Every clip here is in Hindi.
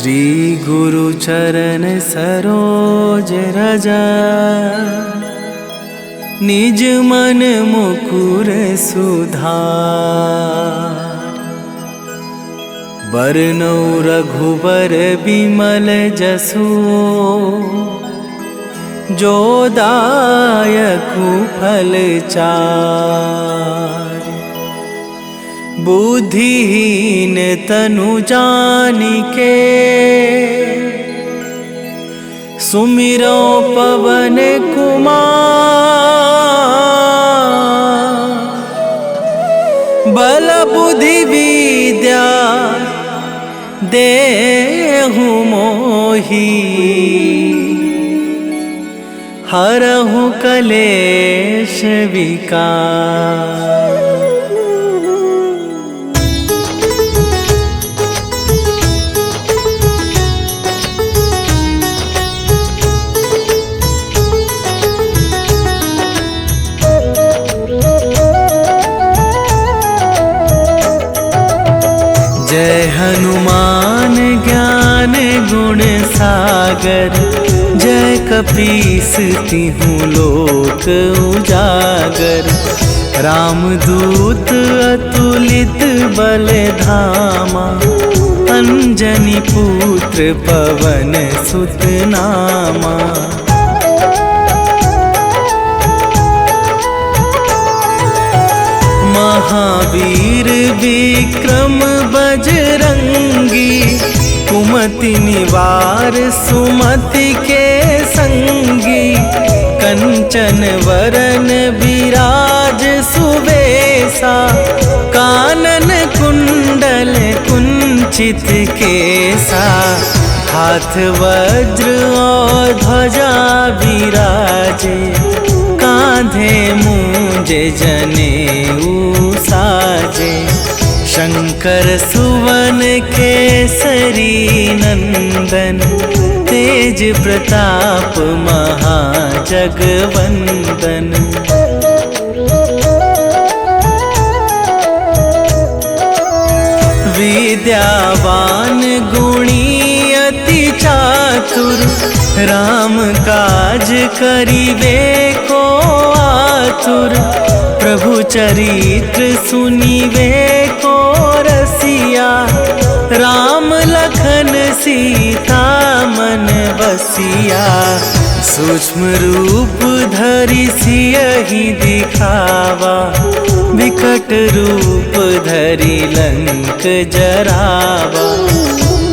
श्री गुरु चरण सरोज रज, निज मन मुकुर सुधार। बरनौ रघुबर बिमल जसु, जो दायकु फल चार। बुद्धिहीन तनु जानिके, सुमिरो पवन कुमार। बल बुद्धि विद्या देहु मोहि, हरहु कलेश विकार। जय हनुमान ज्ञान गुण सागर, जय कपीस तिहुँ लोक उजागर। रामदूत अतुलित बल धामा, अंजनी पुत्र पवन सुत नामा। महावीर विक्रम बजरंगी, कुमति निवार सुमति के संगी। कंचन वरन विराज सुबेसा, कानन कुंडल कुंचित केसा। हाथ वज्र और ध्वजा विराजे, कांधे मूंज जनेऊ साजे। शंकर सुवन केसरी नंदन, तेज प्रताप महाजगवंदन। विद्यावान गुणी अति चातुर, राम काज करिबे को आतुर। प्रभु चरित्र सुनिबे को रसिया, राम लखन सीता मन बसिया। सूक्ष्म रूप धरि सियहि दिखावा, विकट रूप धरि लंक जरावा।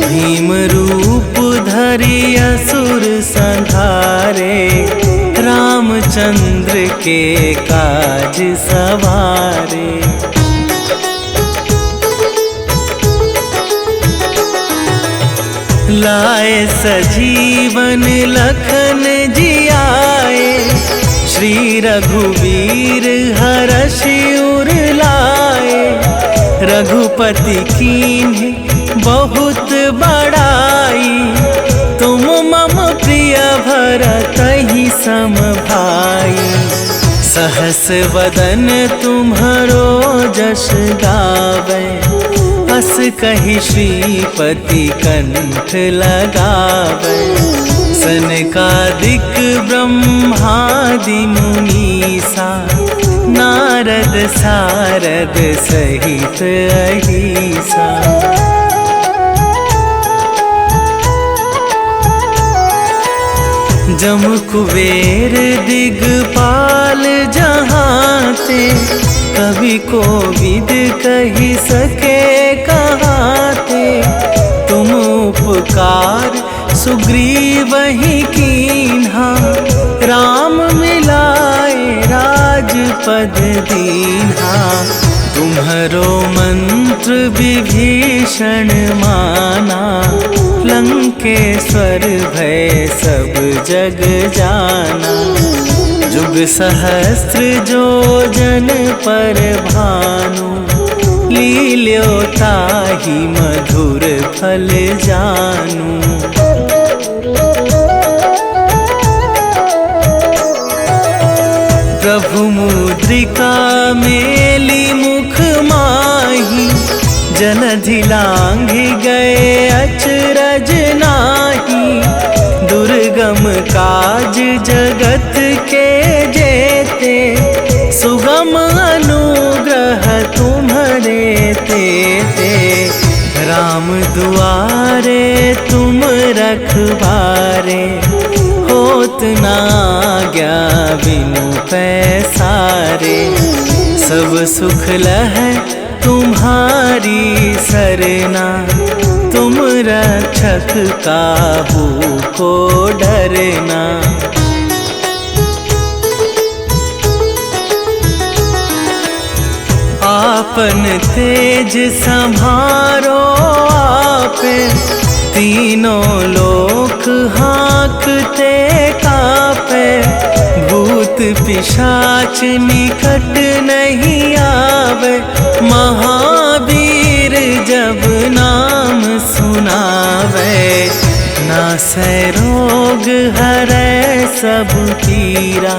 भीम रूप धरि असुर संहारे, रामचंद्र के काज सवारे। लाए सजीवन लखन जियाए, श्री रघुवीर हरषि उर लाए। रघुपति कीन्हि बहुत बड़ाई, तुम मम प्रिय भरतहि सम भाई। सहस वदन तुम्हरो जस गावै, अस कहि श्रीपति कंठ लगावै। सनकादिक ब्रह्मादि मुनीसा, नारद सारद सहित अहिसा। जम कुबेर दिगपाल जहाते, कवि कोविद कहि सके कहाते। तुम उपकार सुग्रीवहि कीन्हा, राम मिलाए राजपद दीन्हा। तुम्हरो मंत्र विभीषण माना, लंकेश्वर भय सब जग जाना। जुग सहस्त्र जो जन पर भानु, लील्यो ताहि मधुर फल जानू। प्रभु मुद्रिका मेली मुख माही, जलधि लांघि गए अचरज दुर्गम काज जगत के जेते, सुगम अनुग्रह तुम्हारे तेते। राम दुआरे तुम रखवारे, होत ना आज्ञा बिनु पैसारे। सब सुख लहै तुम्हारी सरना, तुम रक्षक काहू को डरना। आपन तेज संभारो आपे, तीनों लोक हाँकते कापे। भूत पिशाच निकट नहीं आवे, महावीर जब नाम सुनावे। नासै रोग हरै सब पीरा,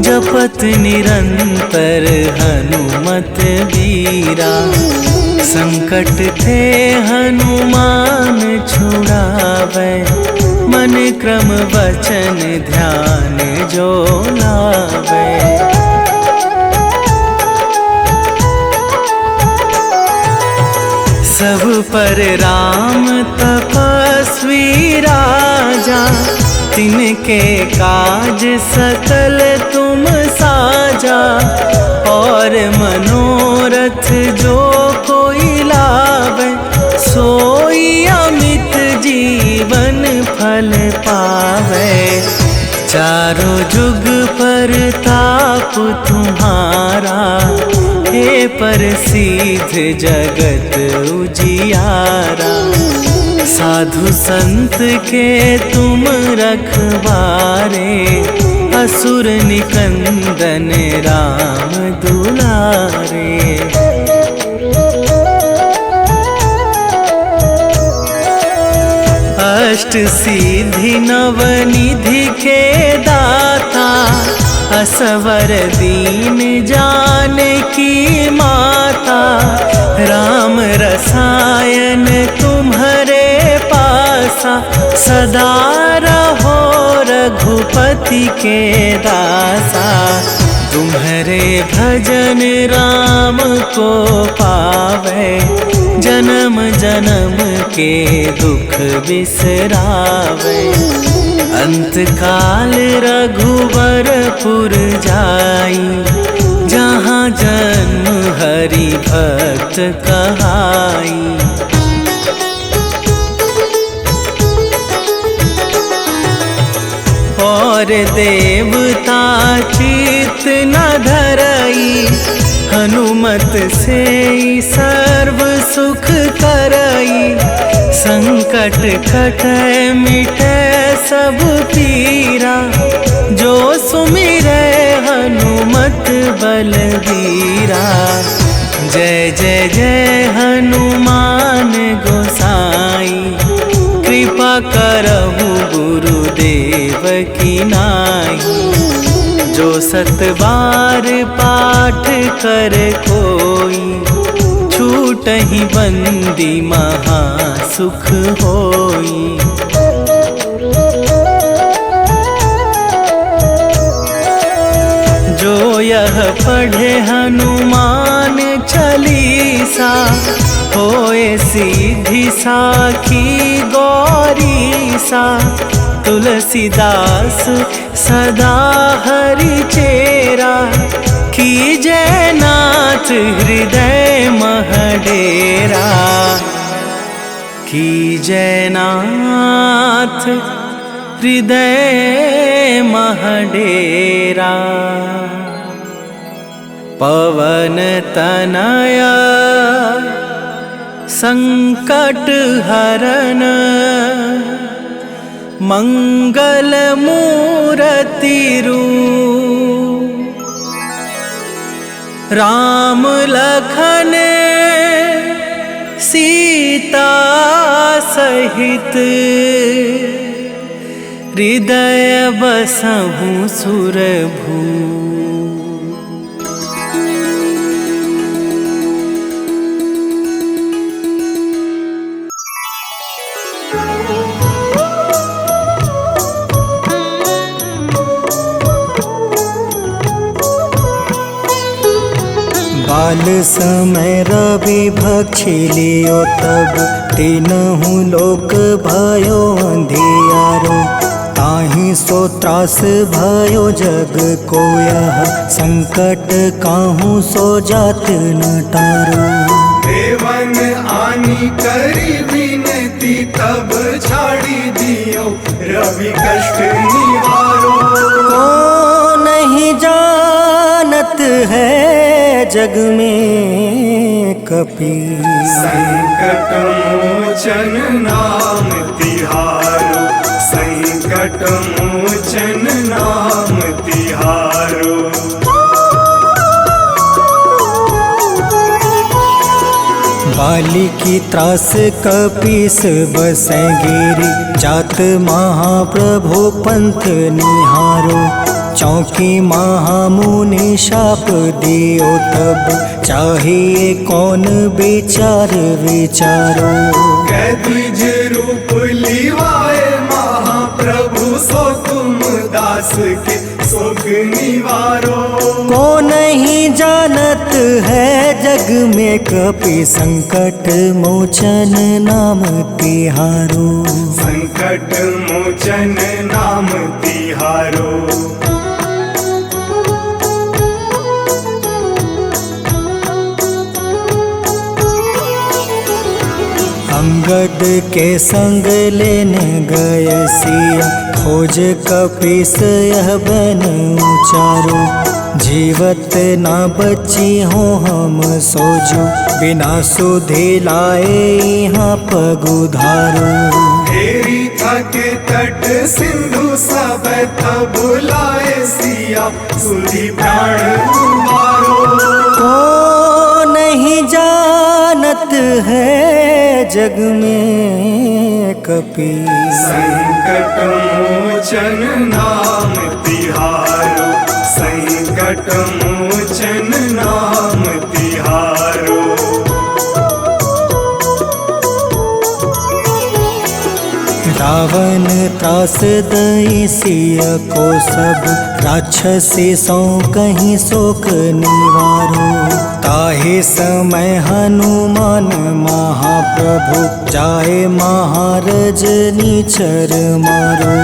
जपत निरंतर हनुमत बीरा। संकट ते हनुमान छुड़ावे, मन क्रम वचन ध्यान जो लावे। सब पर राम तपस्वी राजा, तिनके काज सकल तुम साजा। और मनोरथ जो कोई लावे, सोई अमित जीवन फल पावे। चारों जुग परताप तुम्हारा, हे प्रसिद्ध जगत उजियारा। साधु संत के तुम रखवारे, असुर निकंदन राम दुलारे। अष्ट सिद्धि नवनिधि के दाता, असवर दीन जानकी माता। राम रसायन तुम्हारे पासा, सदा रहो रघुपति के दासा। तुम्हारे भजन राम को पावे, जन्म जन्म के दुख बिसरावे। अंत काल रघुवरपुर जाई, जहाँ जन्म हरि भक्त कहाई। और देवता चित न धरई, हनुमत से सर्व सुख करई। संकट कटै मिटै सब पीरा, जो सुमिरै हनुमत बलबीरा। जय जय जय हनुमान गोसाई, कृपा करहु गुरुदेव की नाई। जो सत बार पाठ कर कोई, छूटहि बंदी महा सुख होई। जो यह पढ़े हनुमान चालीसा, होए सीधी साखी गौरीसा। तुलसीदास सदा हरि चेरा, कीजय नाथ हृदय मह डेरा। कीजय नाथ हृदय मह डेरा। पवन तनया संकट हरन, मंगल मूर्ति रूप। राम लखन सीता सहित, हृदय बसहु सुरभू। काल समय रवि भक्षी लियो तब तीनहु लोक भयो अंधियारो। ताहि सो त्रास भयो जग को यह संकट काहू सो जात न टारो। देवन आनी करी विनती तब छाड़ी दियो रवि कष्ट निवारो। को नहीं जानत है जग में कपि संकट मोचन नाम तिहारो। संकट मोचन नाम तिहारो। बाली की त्रास कपीस बसै गिरी जात महाप्रभु पंथ निहारो। चौकी महामुनि शाप दियो तब चाहिए कौन विचार विचारो। कैदिज रूप लिवाए महाप्रभु सो तुम दास के सुख निवारो। को नहीं जानत है जग में कपि संकट मोचन नाम तिहारो। संकट मोचन नाम तिहारो। अंगद के संग लेने गए सिया खोज कपीस यह बन उचारो। जीवत ना बची हो हम सोजो बिना सुधि लाए यहाँ पगुधारो। हेरी थके तट सिंधु सब तब लाए सिया सुधि प्राण उबारो। को नहीं जानत है जग में कपि संकट मोचन नाम तिहारो। संकट मोचन नाम तिहारो। रावण त्रास दई सिया को सब राक्षसी सो कहीं शोक निवारो। ताहि समय हनुमान महाप्रभु जाए महारज नीचर मारो।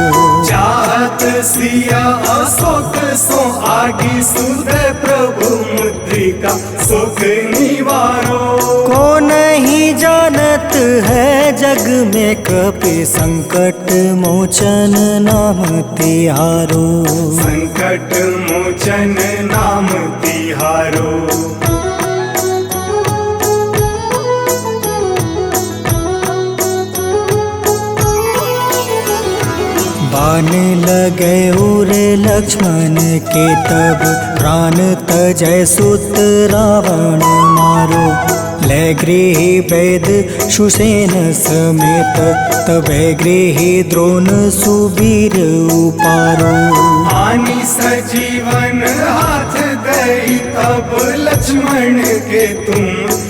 चाहत सिया अशोक सो आगी सुधे प्रभु मुद्रिका सुख निवारो। को नहीं जानत है जग में कपि संकट मोचन नाम तिहारो। संकट मोचन नाम तिहारो। बाण लगे उरे लक्ष्मण के तब प्राण तजय सुत रावण मारो। ले गृही वैद सुसेन समेत तबे गृही द्रोण सुबीर उपारो। आनी सजीवन हाथ गई तब लक्ष्मण के तुम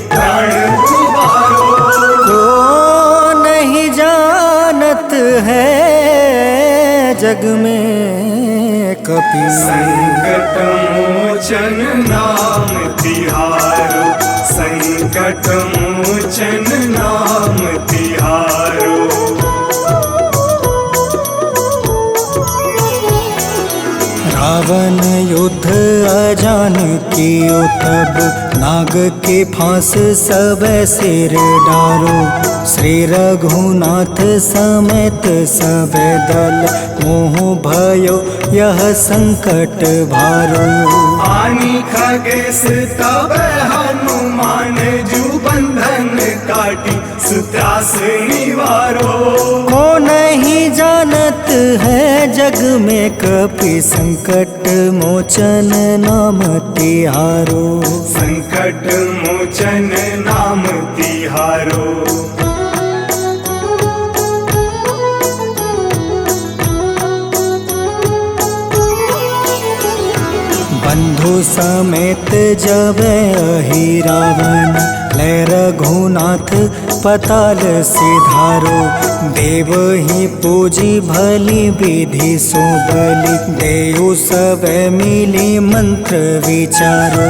प्राण उबारो। को नहीं जानत है जग में कपि संकट मोचन नाम तिहारो। संकट मोचन नाम तिहारो। रावण युद्ध अजान कियो तब नाग के फांस सब सिर डारो। श्री रघुनाथ समेत सब दल मोह भयो यह संकट भारो। आनी खगेश तब हनुमान जू बंधन काटी सुत्रास निवारो। को नहीं जानत है जग में कपि संकट मोचन नाम तिहारो। संकट मोचन नाम तिहारो। बंधु समेत जब अहि रावण, ले रघुनाथ पताल सिधारो। देव ही पूजी भली विधि सो बलि, देव सब मिली मंत्र विचारो।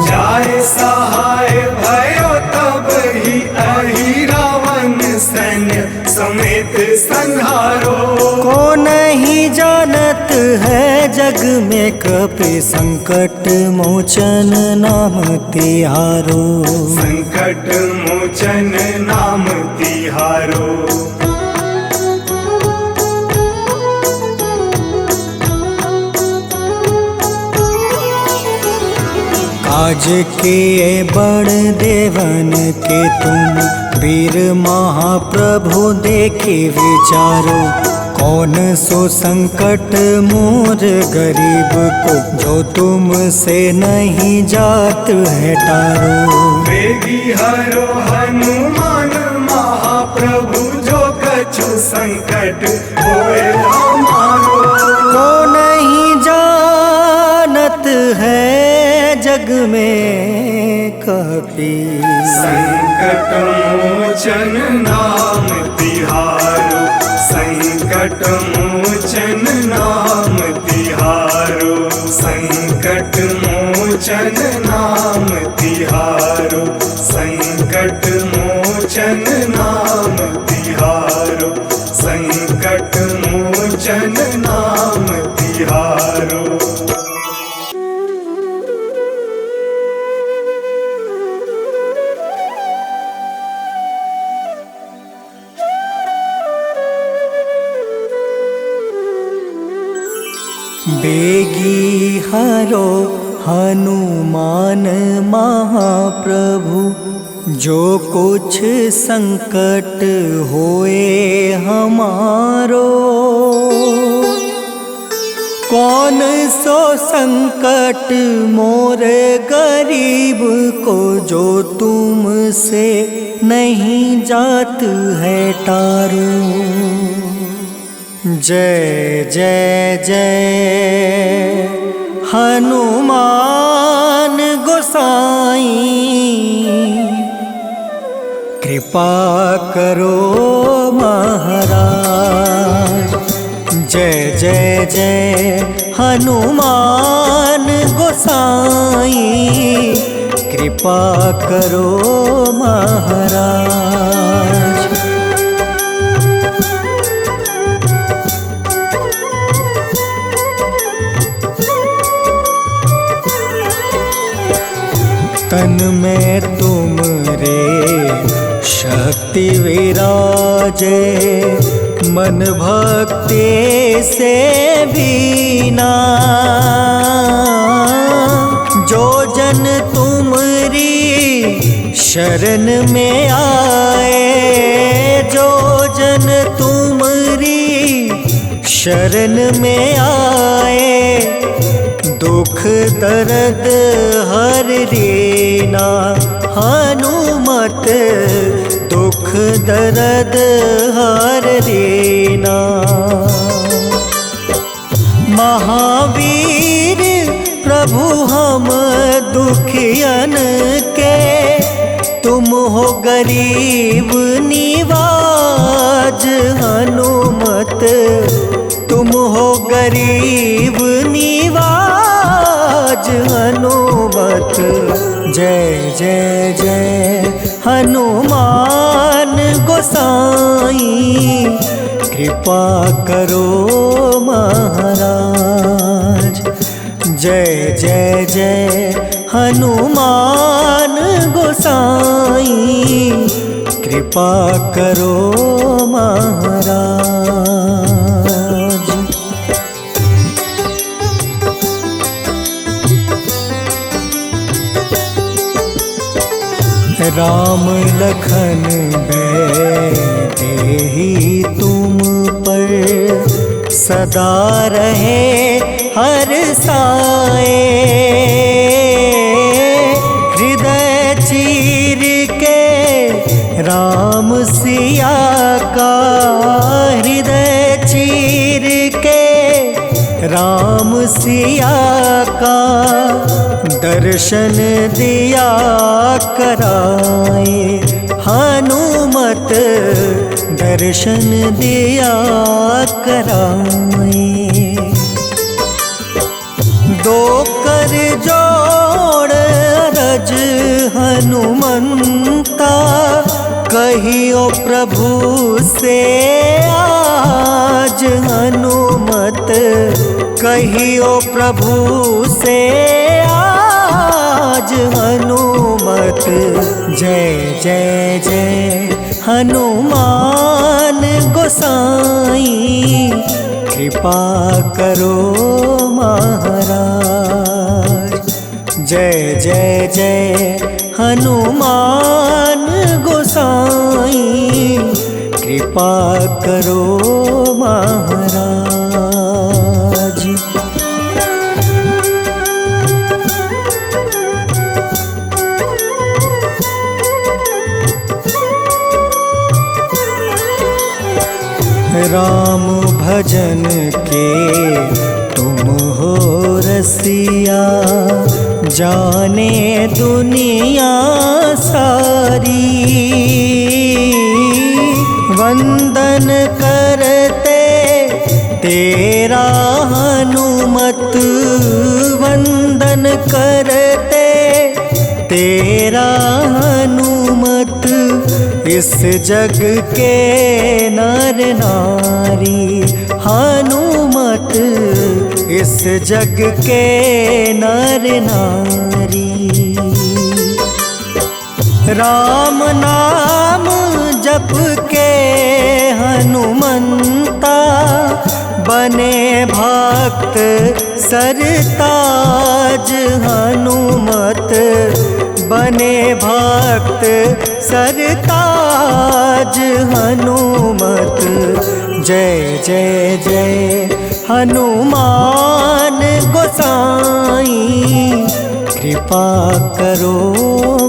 जाय सहाय भयो तब ही अहि रावण सैन्य समेत संहारो। को नहीं जानत है जग में कपि संकट मोचन नाम तिहारो। संकट मोचन नाम तिहारो। काज किए बड़ देवन के तुम, वीर महाप्रभु देखी विचारो। कौन सो संकट मोर गरीब को, जो तुम से नहीं जात है टारो। वेगी हरो हनुमान महाप्रभु, जो कछु संकट होए हमारो। को नहीं जानत है जग में कपि, संकट मोचन नाम तिहारो। संकट मोचन नाम तिहारो। संकट मोचन नाम तिहारो। संकट मोचन नाम तिहारो। संकट मोचन नाम तिहारो। बेगी हरो हनुमान महाप्रभु, जो कुछ संकट होए हमारो। कौन सो संकट मोर गरीब को, जो तुम से नहीं जात है टारो। जय जय जय हनुमान गोसाई, कृपा करो महाराज। जय जय जय हनुमान गोसाई, कृपा करो महाराज। तन में तुम रे शक्ति विराजे, मन भक्ति से बीना। जो जन तुमरी शरण में आए, जो जन तुमरी शरण में आए, दुख दर्द हर लेना। हनुमत दुख दर्द हर लेना। महावीर प्रभु हम दुखियन के, तुम हो गरीब निवाज। हनुमत तुम हो गरीब निवाज। हनुमत जय जय जय हनुमान गोसाई, कृपा करो महाराज। जय जय जय हनुमान गोसाई, कृपा करो महाराज। राम लखन बैठे तुम पर, सदा रहे हर साए। हृदय चीर के राम सिया का, हृदय चीर के राम सिया का, दर्शन दिया कराए हनुमत, दर्शन दिया कराए। दो कर जोड़ अरज हनुमंता, कहियो प्रभु से आज हनुमत, कहियो प्रभु से आज हनुमत। जय जय जय हनुमान गोसाई, कृपा करो महाराज। जय जय जय हनुमान गोसाई, कृपा करो महाराज। राम भजन के तुम हो रसिया, जाने दुनिया सारी। वंदन करते तेरा हनुमत, वंदन करते तेरा हनुमत। इस जग के नर नारी हनुमत, इस जग के नर नारी। राम नाम जप के हनुमंता, बने भक्त सरताज हनुमत, बने भक्त सरताज हनुमत। जय जय जय हनुमान गोसाई, कृपा करो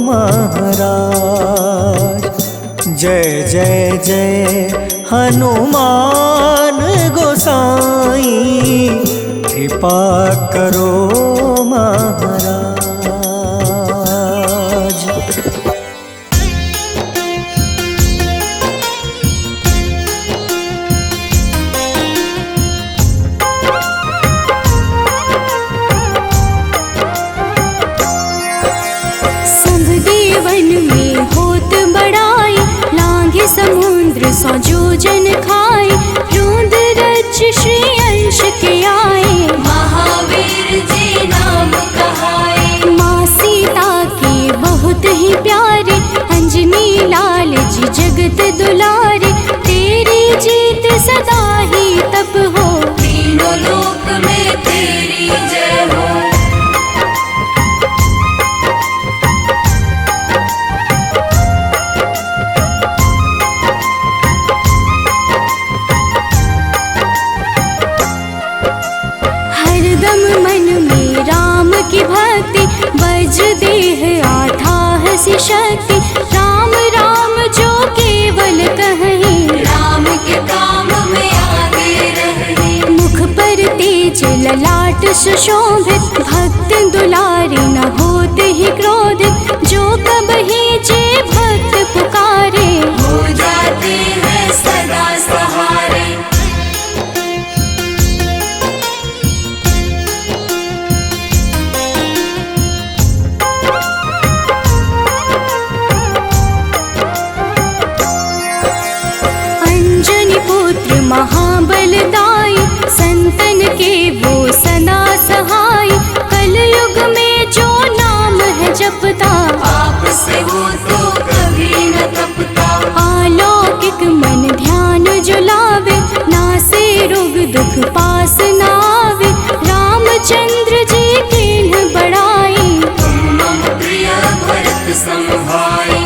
महाराज। जय जय जय हनुमान गोसाई, कृपा करो महाराज। समुद्र सौ जोजन खाए, रोंद रज श्री अंश के आए। महावीर जी नाम कहाए, माँ सीता के बहुत ही प्यारे। अंजनी लाल जी जगत दुलारे, तेरी जीत सदा ही तब हो। तीनों लोक में तेरी जय हो। मन में राम की भक्ति, वज्र देह आठाह सी शक्ति। राम राम जो केवल कहें, राम के काम में आगे रहे। मुख पर तेज ललाट सुशोभित, भक्त दुलारे न होते ही क्रोधित। जो कबहि जे भक्त पुकारे, हो जाते हैं सदा सहारे। महाबलदाई, संतन के वो सदा सहाय। कलयुग में जो नाम है जपता, पाप से वो तो कभी न तपता। अलौकिक मन ध्यान जो लावे, नासे रोग दुख पास न आवे। रामचंद्र जी तिन्ह बड़ाई, तुम मम प्रिय भरत सम भाई।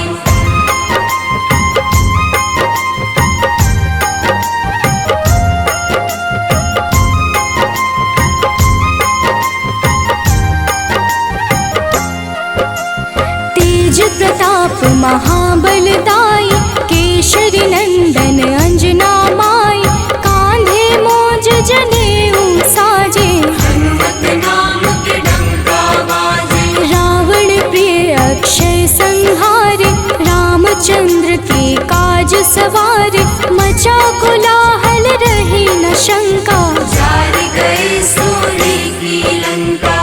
प्रताप महाबलदाई, केशरी नंदन अंजना माई। कांधे मोज जनेऊ साजे, हनुमत नाम के डंका बाजे। कोलाहल रहे न शंका, जारी गई सूर्य की लंका।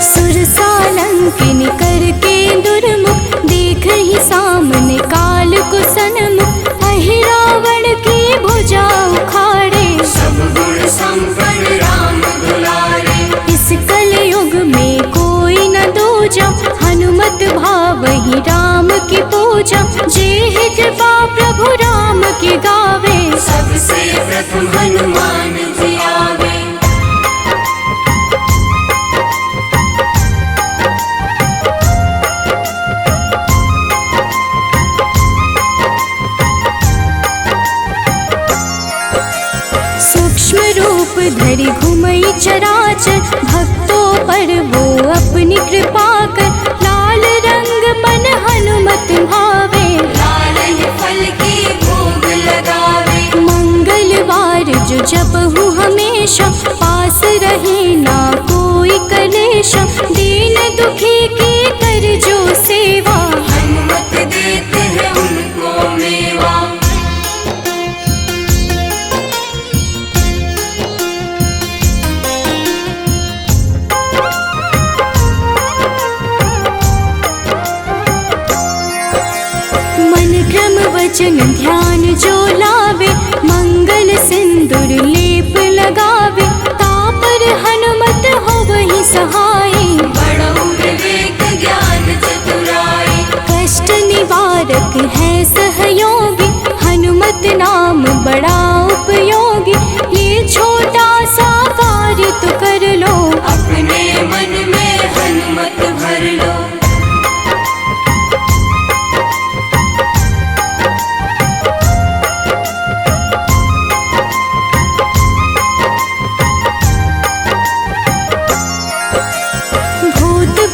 सुरसालंकिनी करके दुर्मुख, देख ही सामने काल को सन्मुख। अहि रावण की भुजा उखाड़े, सब गुण संपन्न राम दुलारे। इस कलयुग में कोई न दूजा, हनुमत भावहि राम की पूजा। जेहि कृपा प्रभु राम की गावे, सबसे प्रथम हनुमान जी आवे। सूक्ष्म रूप धरि घुमई चराचर, भक्तों पर वो अपनी कृपा कर। लाल रंग मन हनुमत भावे, लाल ही फल की भोग लगावे। मंगलवार जो जपहु हमेशा, पास रहे ना कोई कलेशा। दीन दुखी की कर जो सेवा, हनुमत देते हैं उनको मेवा। वचन ध्यान जो लावे, मंगल सिंदूर लेप लगावे। तापर हनुमत होवहि सहाय, बड़ऊ विवेक ज्ञान चतुराई। कष्ट निवारक है सहयोगी, हनुमत नाम बड़ा उपयोगी। ये छोटा सा कार्य तो कर लो, अपने मन में हनुमत भर लो।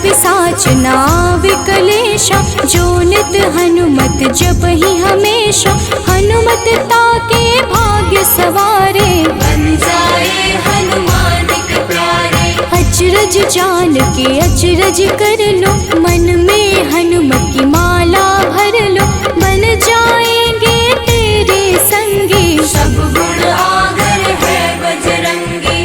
पिशाच नाव कलेशा, जो नित हनुमत जपहि हमेशा। हनुमत ताके भाग्य सवारे, बन जाए हनुमान के प्यारे। अचरज जान के अचरज कर लो, मन में हनुमत की माला भर लो। बन जाएंगे तेरे संगी, सब गुण आगर है बजरंगी।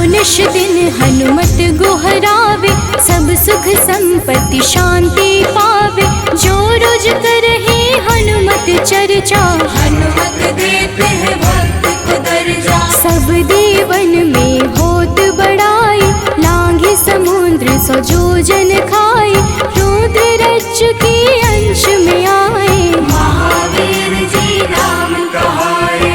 निश दिन हनुमत गोहरावे, सब सुख संपत्ति शांति पावे। जो रोज करहे हनुमत चर्चा, हनुमत देते हैं भक्त को दर्जा। सब देवन में होत बड़ाई, लांघे समुद्र सो जोजन खाए। रुद्र रज के अंश में आए, महावीर जी नाम कहाए।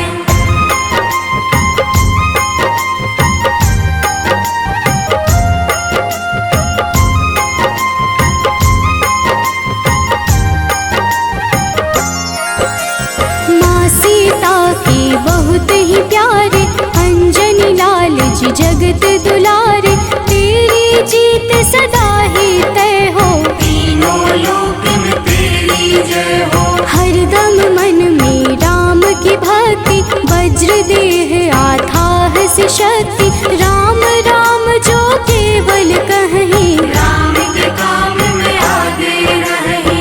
बहुत ही प्यारे, अंजनी लाल जी जगत दुलारे। तेरी जीत सदा ही तय हो, तीनों लोक में तेरी जय हो। हरदम मन में राम की भक्ति, वज्र देह आथाह से शक्ति। राम राम जो केवल कहीं, राम के काम में आगे रही।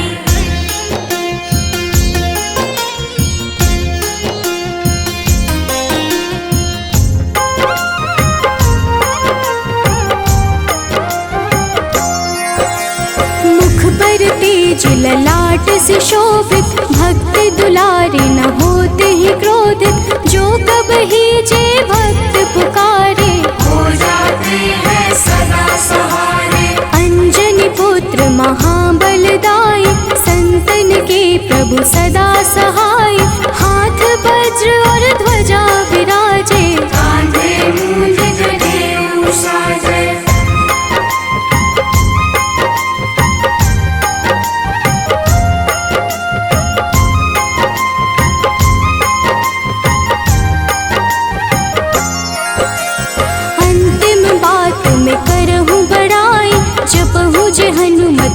तेज ललाट से शोभित, भक्त दुलारे न होते ही क्रोधित। जो कब ही जे भक्त पुकारे, हो जाते हैं सदा सहारे। अंजनी पुत्र महाबलदाई, संतन के प्रभु सदा सहाय। हाथ वज्र और ध्वजा विराजे, कांधे मूंज जनेऊ साजे।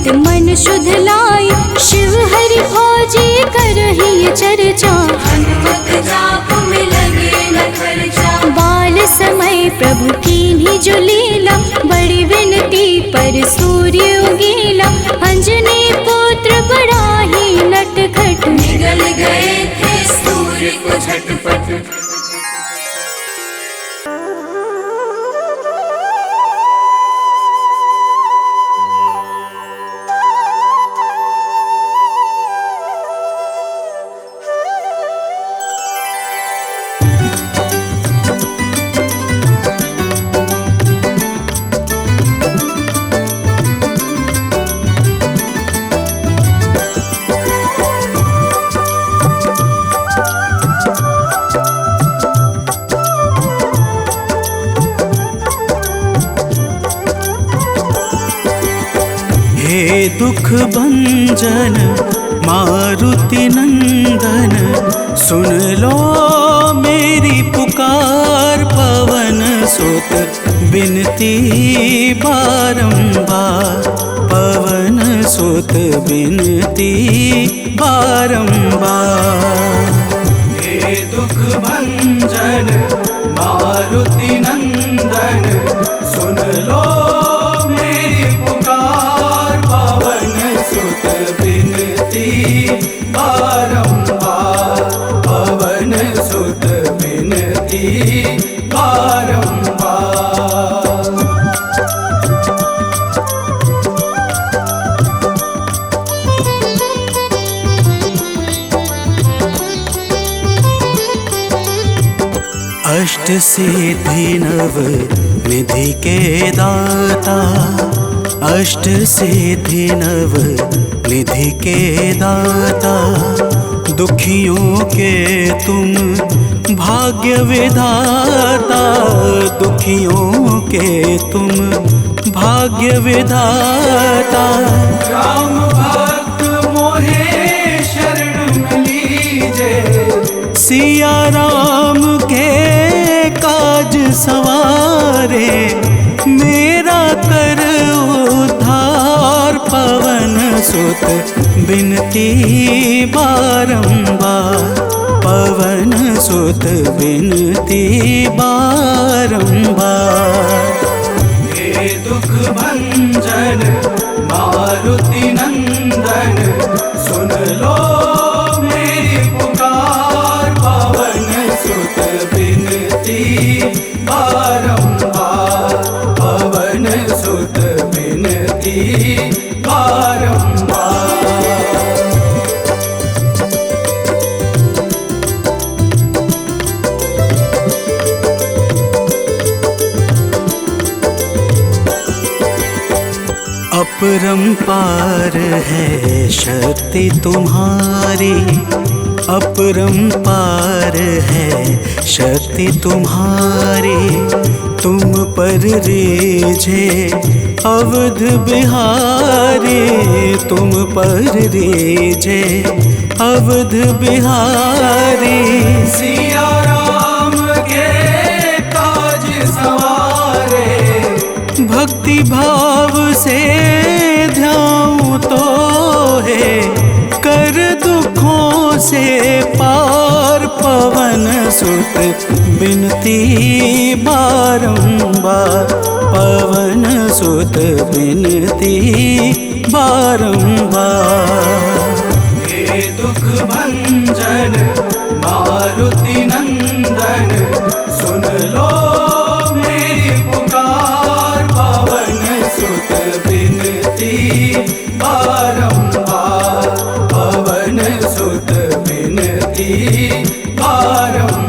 नित मन शुद्ध लाई, शिव हरि भोजी करहि चर्चा, हनुमत जाप में लगे न खर्चा। बाल समय प्रभु कीन्ही जो लीला, बड़ी विनती पर सूर्य उगीला, अंजनी पुत्र बड़ा ही नटखट, निगल गए थे सूर्य को झटपट। हे दुख भंजन मारुति नंदन, सुन लो मेरी पुकार, पवन सुत बिनती बारंबार, पवन सुत बिनती बारंबार। हे दुख भंजन मारुति नंदन, सुन लो मेरी पुकार, पवन सुत बिनती बारंबार, पवन सुत बिनती बारंबार। अष्ट सिद्धि नव निधि के दाता, अष्ट सिद्धि नव निधि के दाता, दुखियों के तुम भाग्य विधाता, दुखियों के तुम भाग्य विधाता। राम भक्त मोहे शरण लीजे, सिया राम के काज सवारे, मेरा कर उद्धार, पवन सुत बिनती बारंबार, पवन सुत बिनती बारंबार। हे दुख भंजन मारुति नंदन, सुन लो मेरी पुकार, पवन सुत बिनती बारंबार, पवन सुत बिनती बारंबार। अपरंपार है शक्ति तुम्हारी, अपरंपार है शक्ति तुम्हारी, तुम पर रीझे अवध बिहारी, तुम पर रीझे अवध बिहारी। सिया राम के काज सवारे, भक्ति भाव से ध्याऊं तो है, कर दुखों से पार, पवन सुत बिनती बारंबार, पवन सुत बिनती बारंबार। हे दुख भंजन मारुति नंदन, सुन लो मेरी पुकार, पवन सुत बिनती बारंबार, पवन सुत बिनती बारंबार।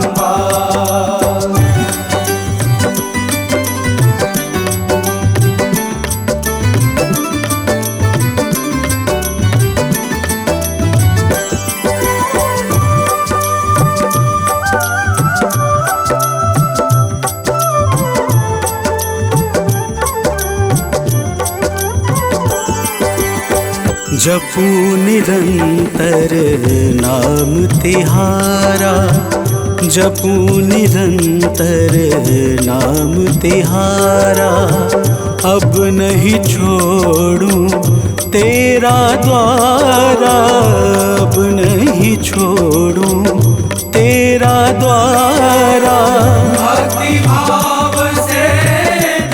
जपू निरंतर नाम तिहारा, जपू निरंतर नाम तिहारा, अब नहीं छोड़ूं तेरा द्वारा अब नहीं छोड़ूं, तेरा द्वारा भक्ति भाव से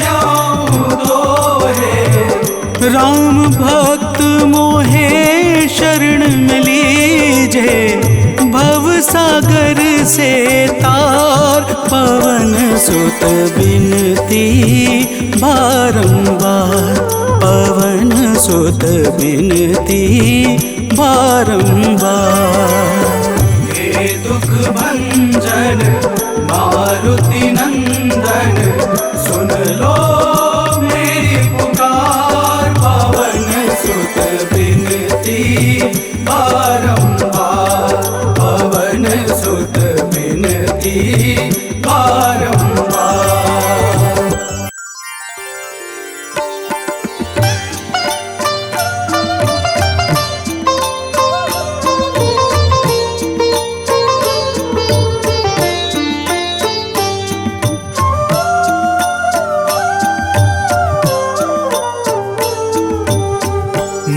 जाऊं दोहे। राम भक्त मोहे शरण में लीजे, भव सागर से तार पवन सुत बिनती बारंबार, पवन सुत बिनती बारंबार। हे दुख भंजन मारुति नंदन, सुन लो मेरी पुकार, पवन सुत बिनती बारंबार, पवन सुत बिनती बारंबार।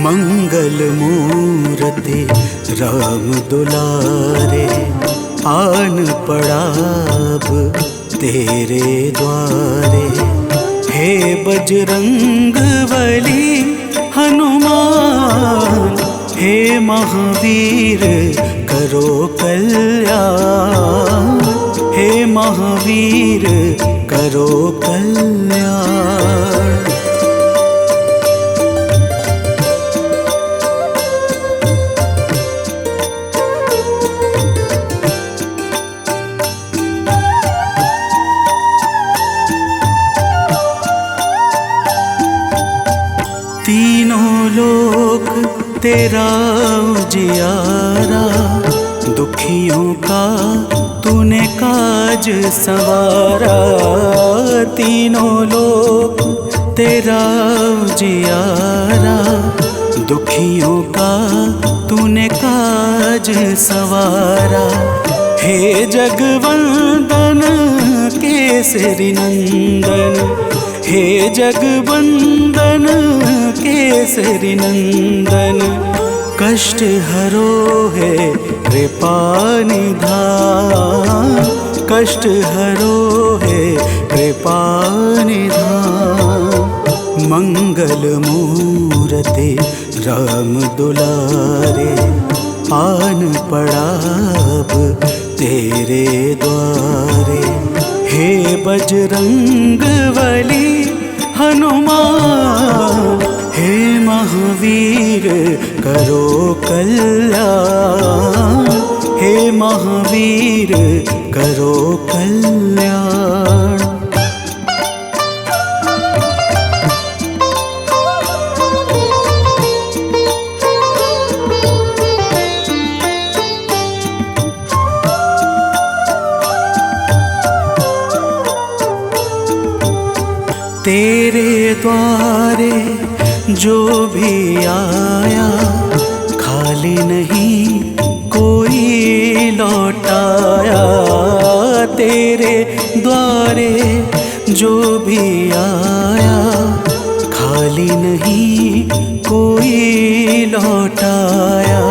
मंगल मूर्ति राम दुलारे, आन पड़ा अब तेरे द्वारे। हे बजरंग बली हनुमान, हे महावीर करो कल्याण, हे महावीर करो कल्याण। तीनों लोक तेरा उजियारा, दुखियों का तूने काज संवारा। तीनों लोक तेरा उजियारा, दुखियों का तूने काज संवारा। हे जगवंदन केसरी नंदन, हे जगवंदन केसरी नंदन। कष्ट हरो है कृपा निधान, कष्ट हरो है कृपा निधान। मंगल मूर्ति राम दुलारे, आन पड़ा अब तेरे द्वारे। हे बजरंग बली हनुमान, हे महावीर करो कल्याण, हे महावीर करो कल्याण। तेरे द्वारे जो भी आया, खाली नहीं कोई लौटाया। तेरे द्वारे जो भी आया, खाली नहीं कोई लौटाया।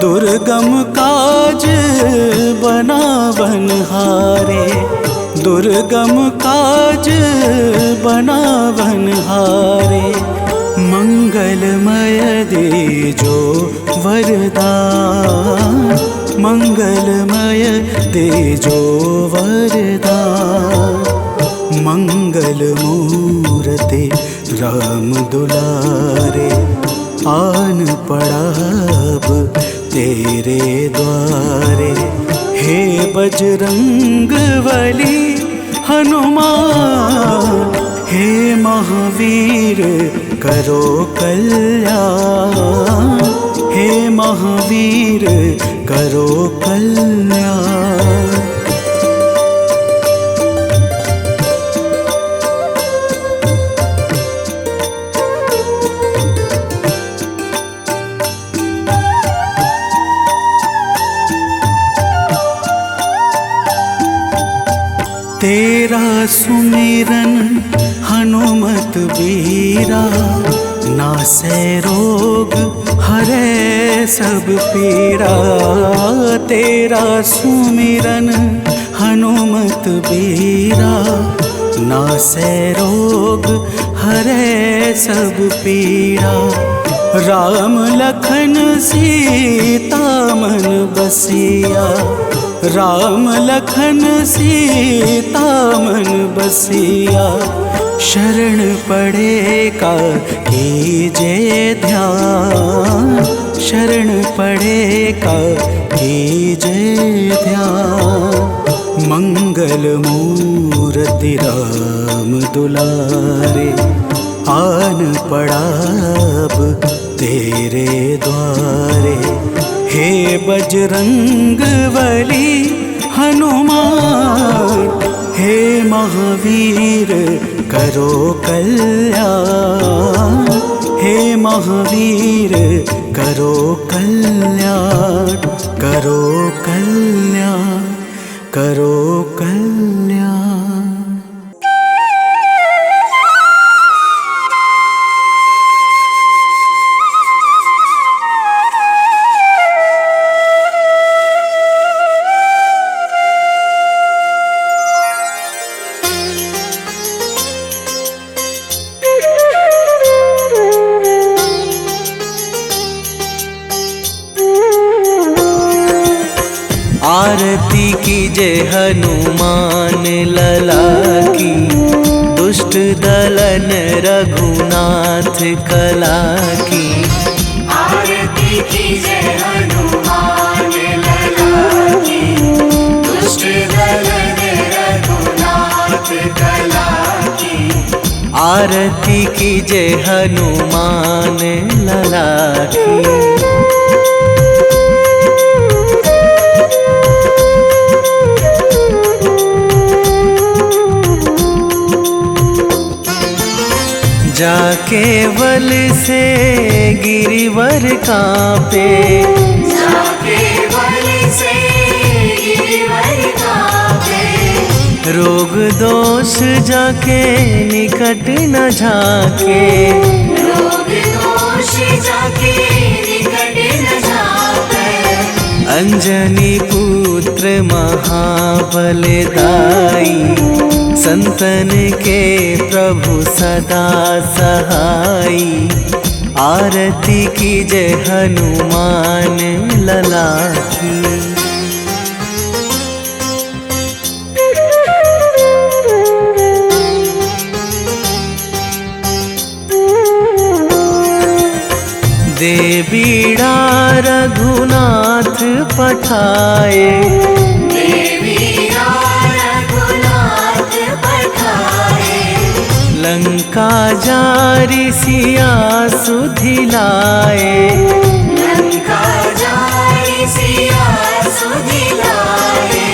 दुर्गम काज बना बनहारे, दुर्गम काज बना बनहारे। मंगलमय दे जो वरदान, मंगलमय दे जो वरदान। मंगल मूर्ति राम दुलारे, आन पड़ा अब तेरे द्वारे। हे बजरंग बली हनुमान, हे महावीर करो कल्याण, हे महावीर करो कल्याण। तेरा सुमिरन हनुमत बीरा, नासै रोग हरे सब पीड़ा, तेरा सुमिरन हनुमत बीरा। नासै रोग हरे सब पीड़ा, राम लखन सीता मन बसिया। राम लखन सीता मन बसिया, शरण पड़े का कीजे ध्यान। शरण पड़े का कीजे ध्यान। मंगल मूर्ति राम दुलारे, आन पड़ा अब तेरे द्वारे। हे बजरंग बली हनुमान, हे महावीर करो कल्याण। हे महावीर करो कल्याण, करो कल्याण, करो कल्याण। आरती कीजे हनुमान लला की, दुष्ट दलन रघुनाथ कला की। आरती कीजे हनुमान लला की, दुष्ट दलन रघुनाथ कला की। आरती कीजे हनुमान लला की। जाके बल से गिरिवर कांपे, जाके बल से गिरिवर कांपे। रोग दोष जाके निकट न झाके। रोग दोष जाके निकट न झाके। अंजनी पुत्र महाबलदाई, संतन के प्रभु सदा सहाई। आरती कीजे हनुमान लला की। दे बीड़ा रघुनाथ पठाए, लंका जारी सिया सुधिलाए। लंका जारी सिया सुधिलाए।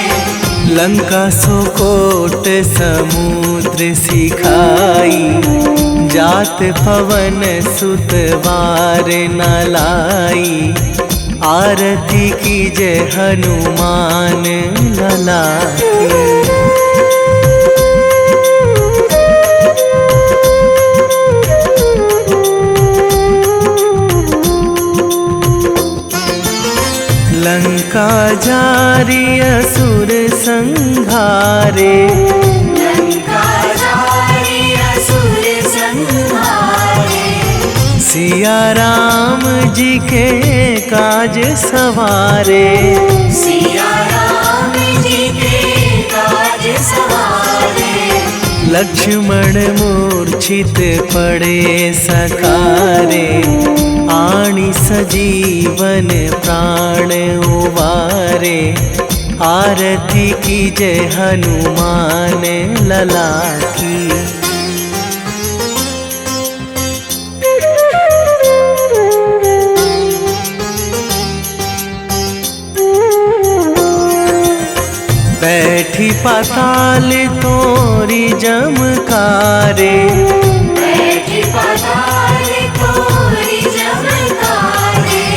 लंका सुकोट समुद्र सिखाई, जात पवन सुत वार न लाई। आरती कीजे हनुमान लला की। लंका जारी असुर संहारे, लंका जारी असुर संहारे। सिया राम जी के काज सवारे। सिया राम जी के काज सवारे। लक्ष्मण मूर्छित पड़े सकारे, आणी सजीवन प्राण उबारे। आरती कीजे हनुमान लला की। बैठी पाताल तोरी जमकारे, बैठी पाताल तोरी जमकारे।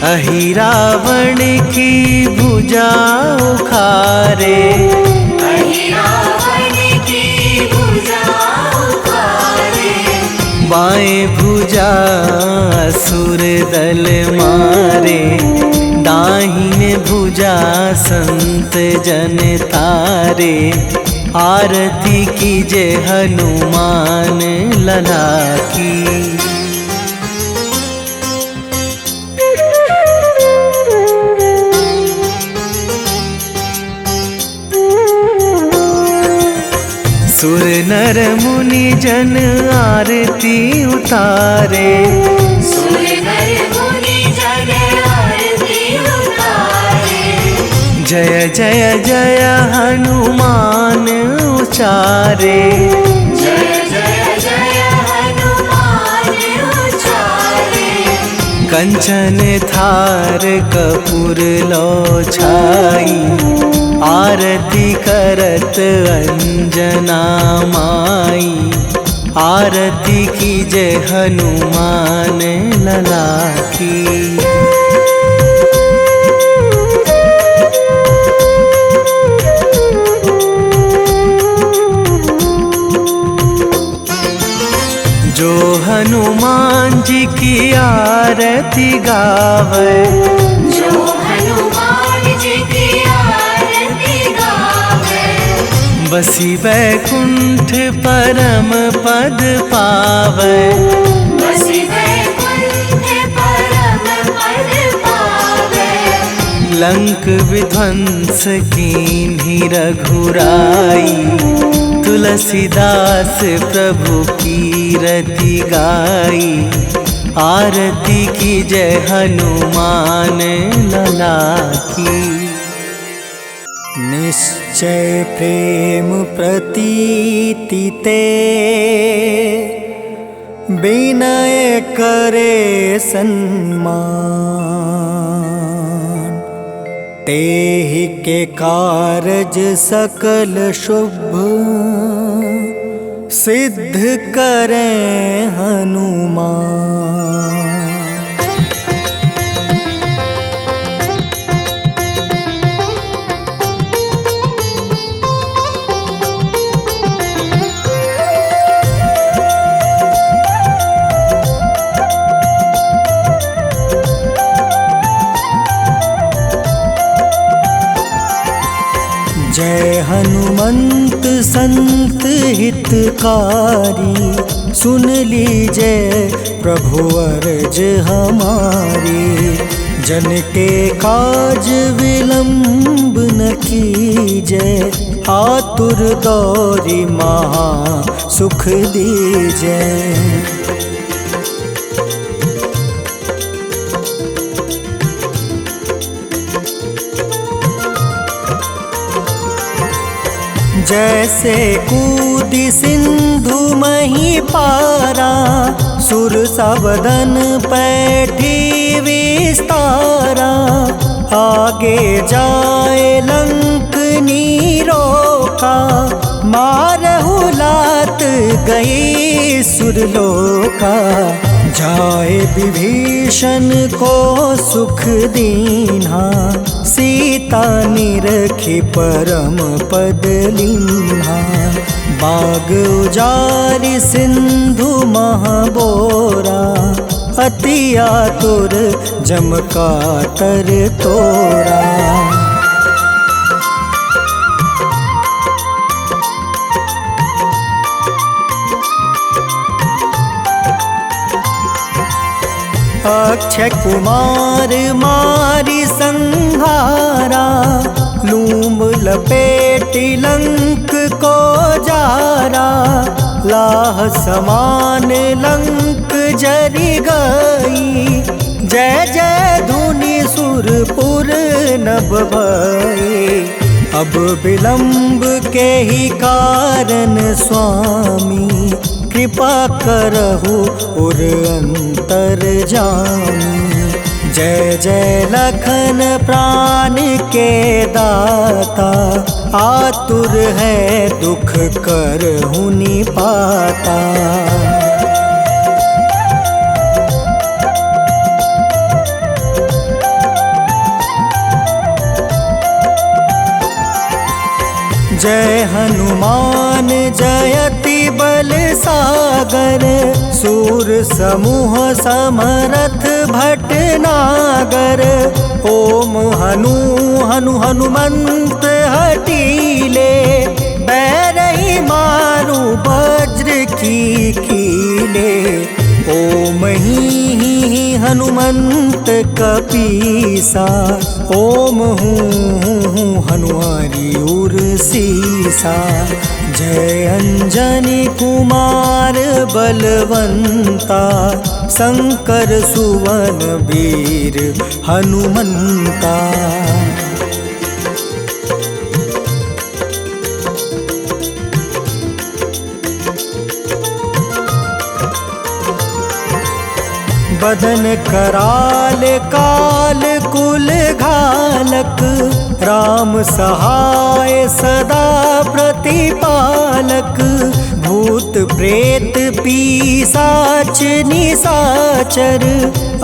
अहि रावण की भुजा उखारे, अहि रावण की भुजा उखारे। बाएं बाएं भुजा असुर दल मारे, दाहिने भुजा संत जन तारे। आरती कीजे हनुमान लला की। सुर नर मुनि जन आरती उतारे, सुर नर मुनि जन आरती उतारे। जय जय जय हनुमान उचारे, जय जय जय हनुमान उचारे। कंचन थार कपूर लो छाई, आरती करत अंजना माई। आरती कीजे हनुमान लला की। जो हनुमान जी की आरती गावे, जो हनुमान जी की आरती गावे। बसी वैकुंठ परम पद पावे, बसी वैकुंठ परम पद पावे। लंक विध्वंस कीन्ही रघुराई, तुलसीदास प्रभु कीरति गाई। आरती कीजय हनुमान लला की। निश्चय प्रेम प्रतीति ते, विनय करे सन्मान। तेहि के कारज सकल शुभ, सिद्ध करें हनुमान। जय हनुमंत संत हितकारी, सुन लीजय प्रभु अर्ज हमारी। जन के काज विलंब न कीजय, आतुर दौरी महा सुख दीजय। जैसे कूदी सिंधु मही पारा, सुर सबदन पैठी विस्तारा। आगे जाए लंक नीरोका, मारहु लात गई सुरलोका। जाए विभीषण को सुख दीन्हा, सीता निरखी परम पद लीन्हा। बाग उजारि सिंधु महाबोरा, अति आतुर जम कातर तोरा। अक्षय कुमार मारी संहारा, लूम लपेटी लंक को जारा। लाह समान लंक जरी गई, जय जय धुनि सुरपुर नभ भई। अब विलंब के ही कारण स्वामी, कृपा करहु उर अंतर जामी। जय जय लखन प्राण के दाता, आतुर है दुख करहु निपाता। जय हनुमान जयति बल सागर, सूर समूह समरथ भटनागर। ओम हनु हनु हनुमंत हटीले, बैरही मारू वज्र की कीले। ओम ही हनुमंत कपीसा, ओम हूँ हनुमारी उर सीसा। जय अंजनी कुमार बलवंता, शंकर सुवन वीर हनुमंता। बदन कराल काल कुल घालक, राम सहाय सदा प्रतिपालक। भूत प्रेत पिशाच निशाचर,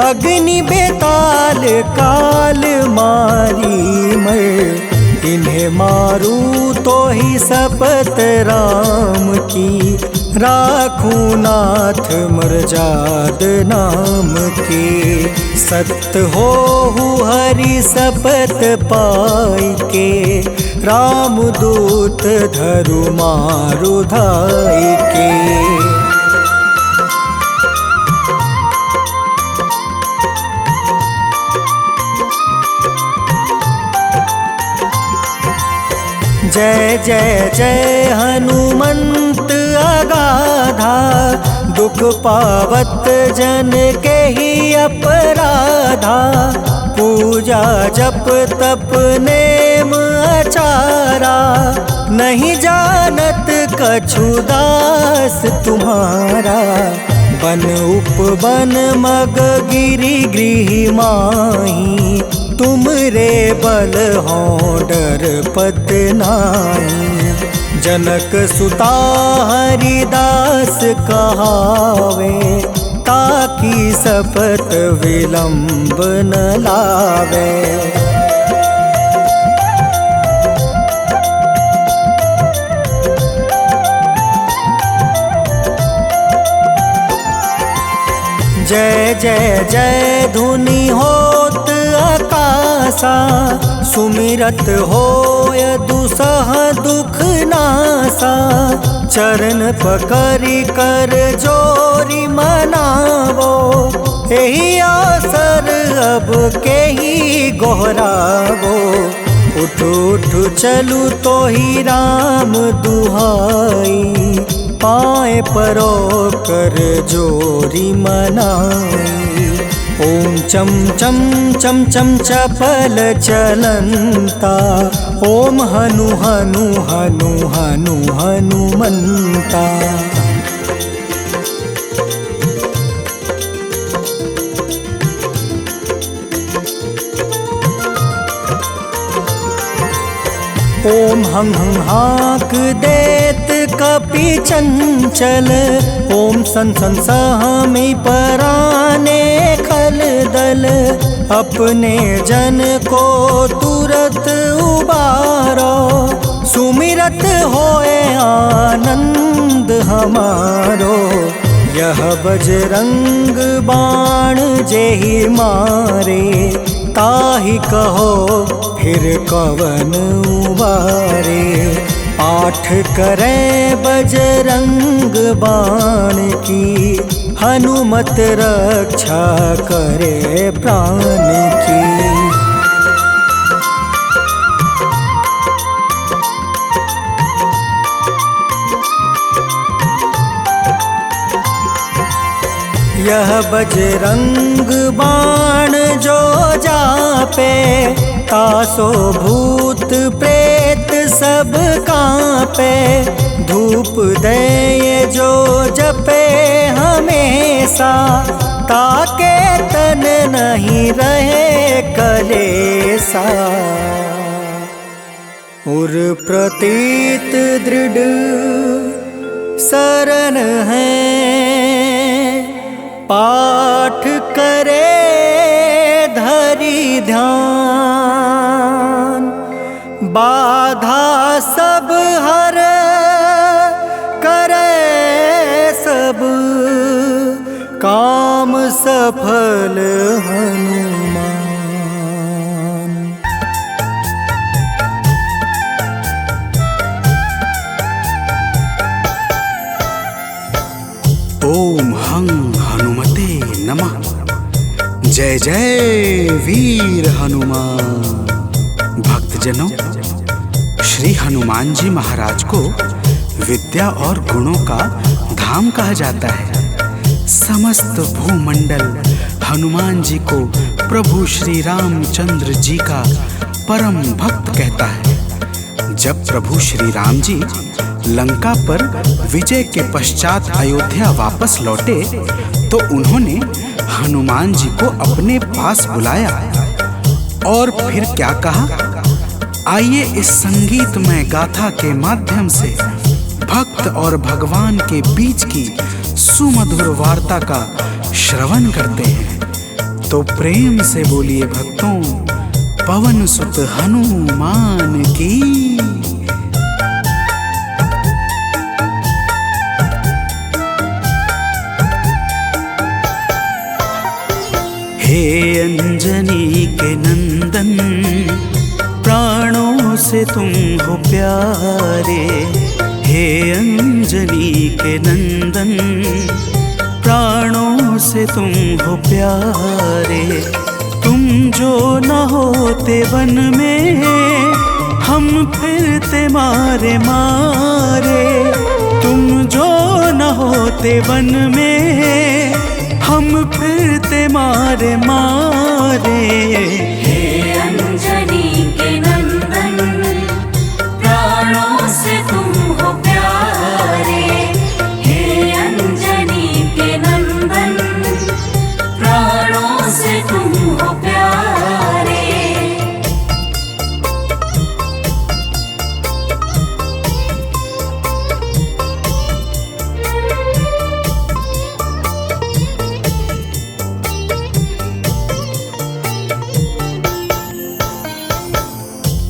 अग्नि बेताल काल मारी मैं। इन्हें मारू तो ही शपथ राम की, राखूं नाथ मर्जाद नाम के। सत्य हो हरि शपथ पाई के, राम दूत धरु मारु धाई के। जय जय जय हनुमंत अगाधा, दुख पावत जन के ही अपराधा। पूजा जप तप नेम आचारा, नहीं जानत कछु दास तुम्हारा। बन उपवन मग गिरि गृह माही, तुम रे बल हो डर पत नाई। जनक सुता हरिदास कहावे, ताकि शपथ विलंब न लावे। जय जय जय धुनि होत आकाशा, सुमिरत होय दुसह दुख नासा। चरण पकड़ि कर जोरी मनावो, एही आसर अब के ही गोहरावो। उठ उठ चलू तो ही राम दुहाई, पाए परो कर जोरी मनाई। ओम चम चम चम चम चपल चलंता, ओम हनु हनु हनु हनु हनुमंता। ओम हं हं हाक देत कपि चंचल, ओम सन सन सहमी पराने खल दल। अपने जन को तुरत उबारो, सुमिरत होए आनंद हमारो। यह बजरंग बाण जेहि मारे, ताहि कहो फिर कवन उबारे। पाठ करें बजरंग बाण की, हनुमत रक्षा करे प्राण की। यह बजरंग बाण जो जापे, तासो भूत प्रेत सब कांपे। धूप दे जो जपे हमेशा, ताके तन नहीं रहे कलेसा। उर प्रतीत दृढ़ शरण है, पाठ करे धरि ध्यान। बाधा सब सफल हनुमान। ओम हं हनुमते नमः। जय जय वीर हनुमान। भक्तजनों, श्री हनुमान जी महाराज को विद्या और गुणों का धाम कहा जाता है। समस्त भूमंडल हनुमान जी को प्रभु श्री रामचंद्र जी का परम भक्त कहता है। जब प्रभु श्री राम जी लंका पर विजय के पश्चात अयोध्या वापस लौटे तो उन्होंने हनुमान जी को अपने पास बुलाया और फिर क्या कहा, आइए इस संगीतमय गाथा के माध्यम से भक्त और भगवान के बीच की सुमधुर वार्ता का श्रवण करते हैं। तो प्रेम से बोलिए भक्तों, पवन सुत हनुमान की। हे अंजनी के नंदन, प्राणों से तुम हो प्यारे। हे अंजनी के नंदन, प्राणों से तुम हो प्यारे। तुम जो न होते वन में, हम फिरते मारे मारे। तुम जो न होते वन में, हम फिरते मारे मारे। हे अंजनी के नंदन, प्राणों से तुम हो प्यारे। हे अंजनी के नंदन, प्राणों से तुम हो प्यारे।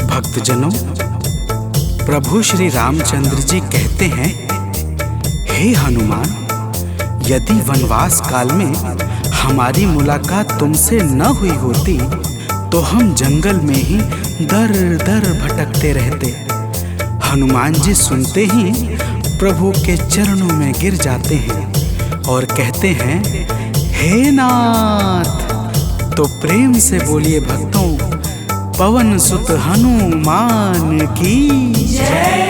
भक्तजनों, प्रभु श्री रामचंद्र जी कहते हैं, हे हनुमान, यदि वनवास काल में हमारी मुलाकात तुमसे न हुई होती तो हम जंगल में ही दर दर भटकते रहते। हनुमान जी सुनते ही प्रभु के चरणों में गिर जाते हैं और कहते हैं, हे नाथ। तो प्रेम से बोलिए भक्तों, पवन सुत हनुमान की जय।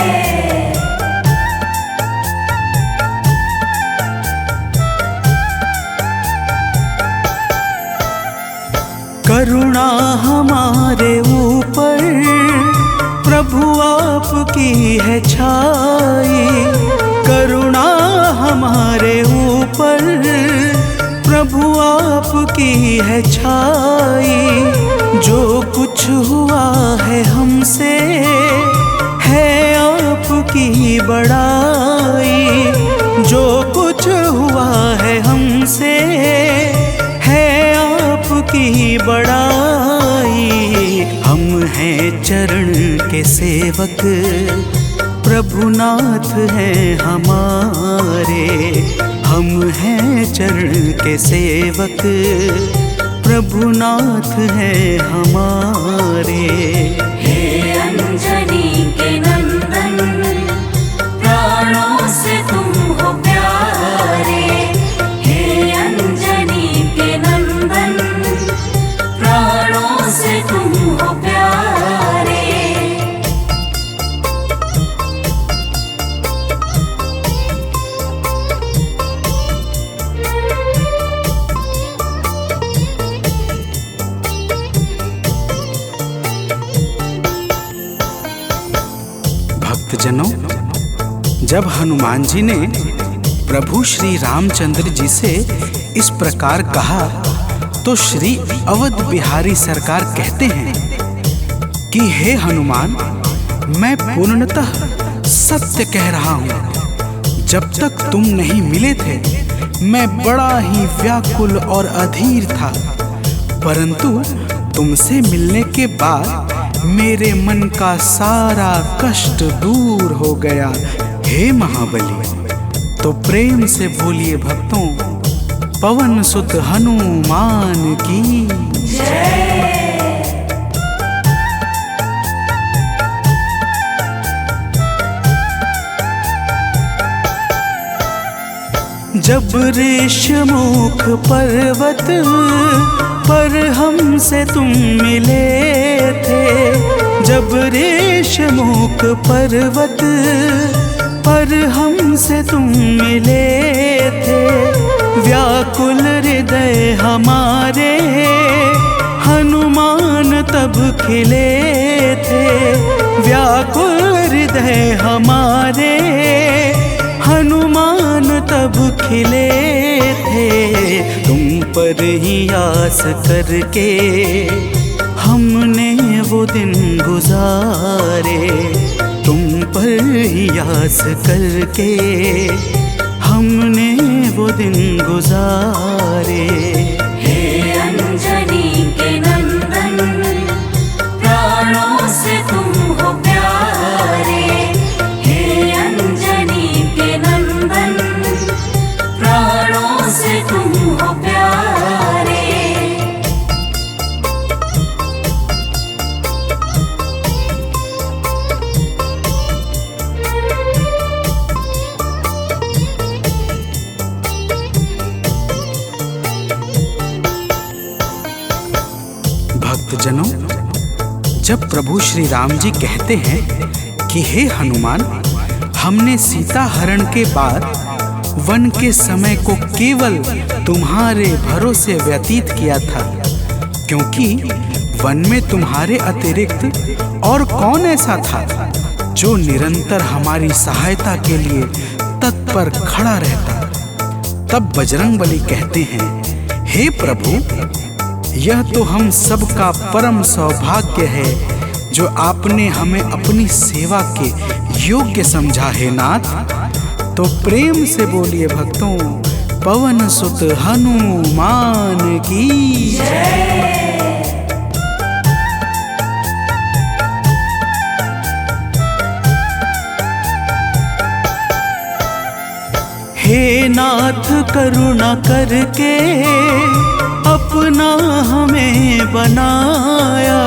करुणा हमारे ऊपर प्रभु आपकी है छाई। करुणा हमारे ऊपर प्रभु आपकी है छाई। जो कुछ हुआ है हमसे है आपकी बड़ाई। जो कुछ हुआ है हमसे है आपकी बड़ाई। हम हैं चरण के सेवक, प्रभुनाथ हैं हमारे। हम हैं चरण के सेवक, प्रभुनाथ हैं हमारे। हे अंजनी के नंदन, प्राणों से तुम हो प्यारे। हे अंजनी के नंदन, प्राणों से तुम हो प्यारे। भक्तजनों, जब हनुमान जी ने प्रभु श्री रामचंद्र जी से इस प्रकार कहा तो श्री अवध बिहारी सरकार कहते हैं कि हे हनुमान, मैं पूर्णतः सत्य कह रहा हूँ। जब तक तुम नहीं मिले थे मैं बड़ा ही व्याकुल और अधीर था, परंतु तुमसे मिलने के बाद मेरे मन का सारा कष्ट दूर हो गया। हे महाबली, तो प्रेम से बोलिए भक्तों, पवन सुत हनुमान की जब ऋषमुख पर्वत पर हमसे तुम मिले थे, जब ऋषमुख पर्वत पर हमसे तुम मिले थे, व्याकुल हृदय हमारे हनुमान तब खिले थे, व्याकुल हृदय हमारे हनुमान तब खिले थे। तुम पर ही आस करके हमने वो दिन गुजारे, तुम पर ही आस करके हमने वो दिन गुजारे। हे अंजनी के नंदन, प्राणों से तुम हो प्यारे, हे अंजनी के नंदन, प्राणों से तुम हो प्यारे। भक्तजनों, जब प्रभु श्री राम जी कहते हैं कि हे हनुमान, हमने सीता हरण के बाद वन के समय को केवल तुम्हारे भरोसे व्यतीत किया था, क्योंकि वन में तुम्हारे अतिरिक्त और कौन ऐसा था जो निरंतर हमारी सहायता के लिए तत्पर खड़ा रहता। तब बजरंगबली कहते हैं, हे प्रभु, यह तो हम सबका परम सौभाग्य है जो आपने हमें अपनी सेवा के योग्य समझा है नाथ। तो प्रेम से बोलिए भक्तों, पवन सुत हनुमान की जय। हे नाथ करुणा करके अपना हमें बनाया,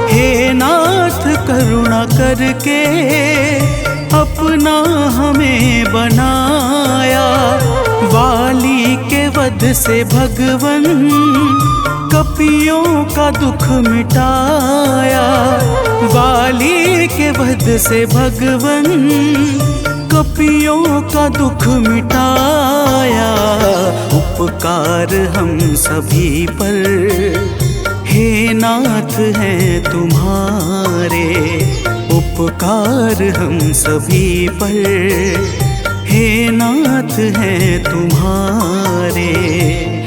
हे नाथ करुणा करके अपना हमें बनाया। वाली के वध से भगवन कपियों का दुख मिटाया, वाली के वध से भगवन कपियों का दुख मिटाया। उपकार हम सभी पर हे नाथ हैं तुम्हारे, उपकार हम सभी पर हे नाथ हैं तुम्हारे।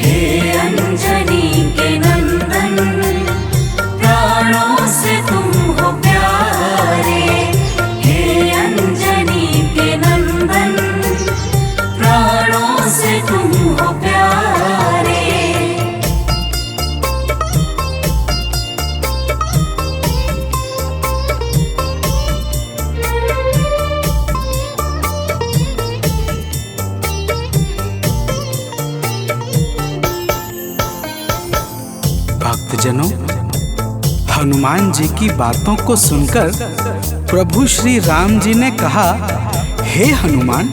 हे अंजनी के नंदन, प्राणों से तुम हो प्यारे, हे अंजनी के नंदन, प्राणों से तुम हो प्यारे। भक्तजनों, हनुमान जी की बातों को सुनकर प्रभु श्री राम जी ने कहा, हे हनुमान,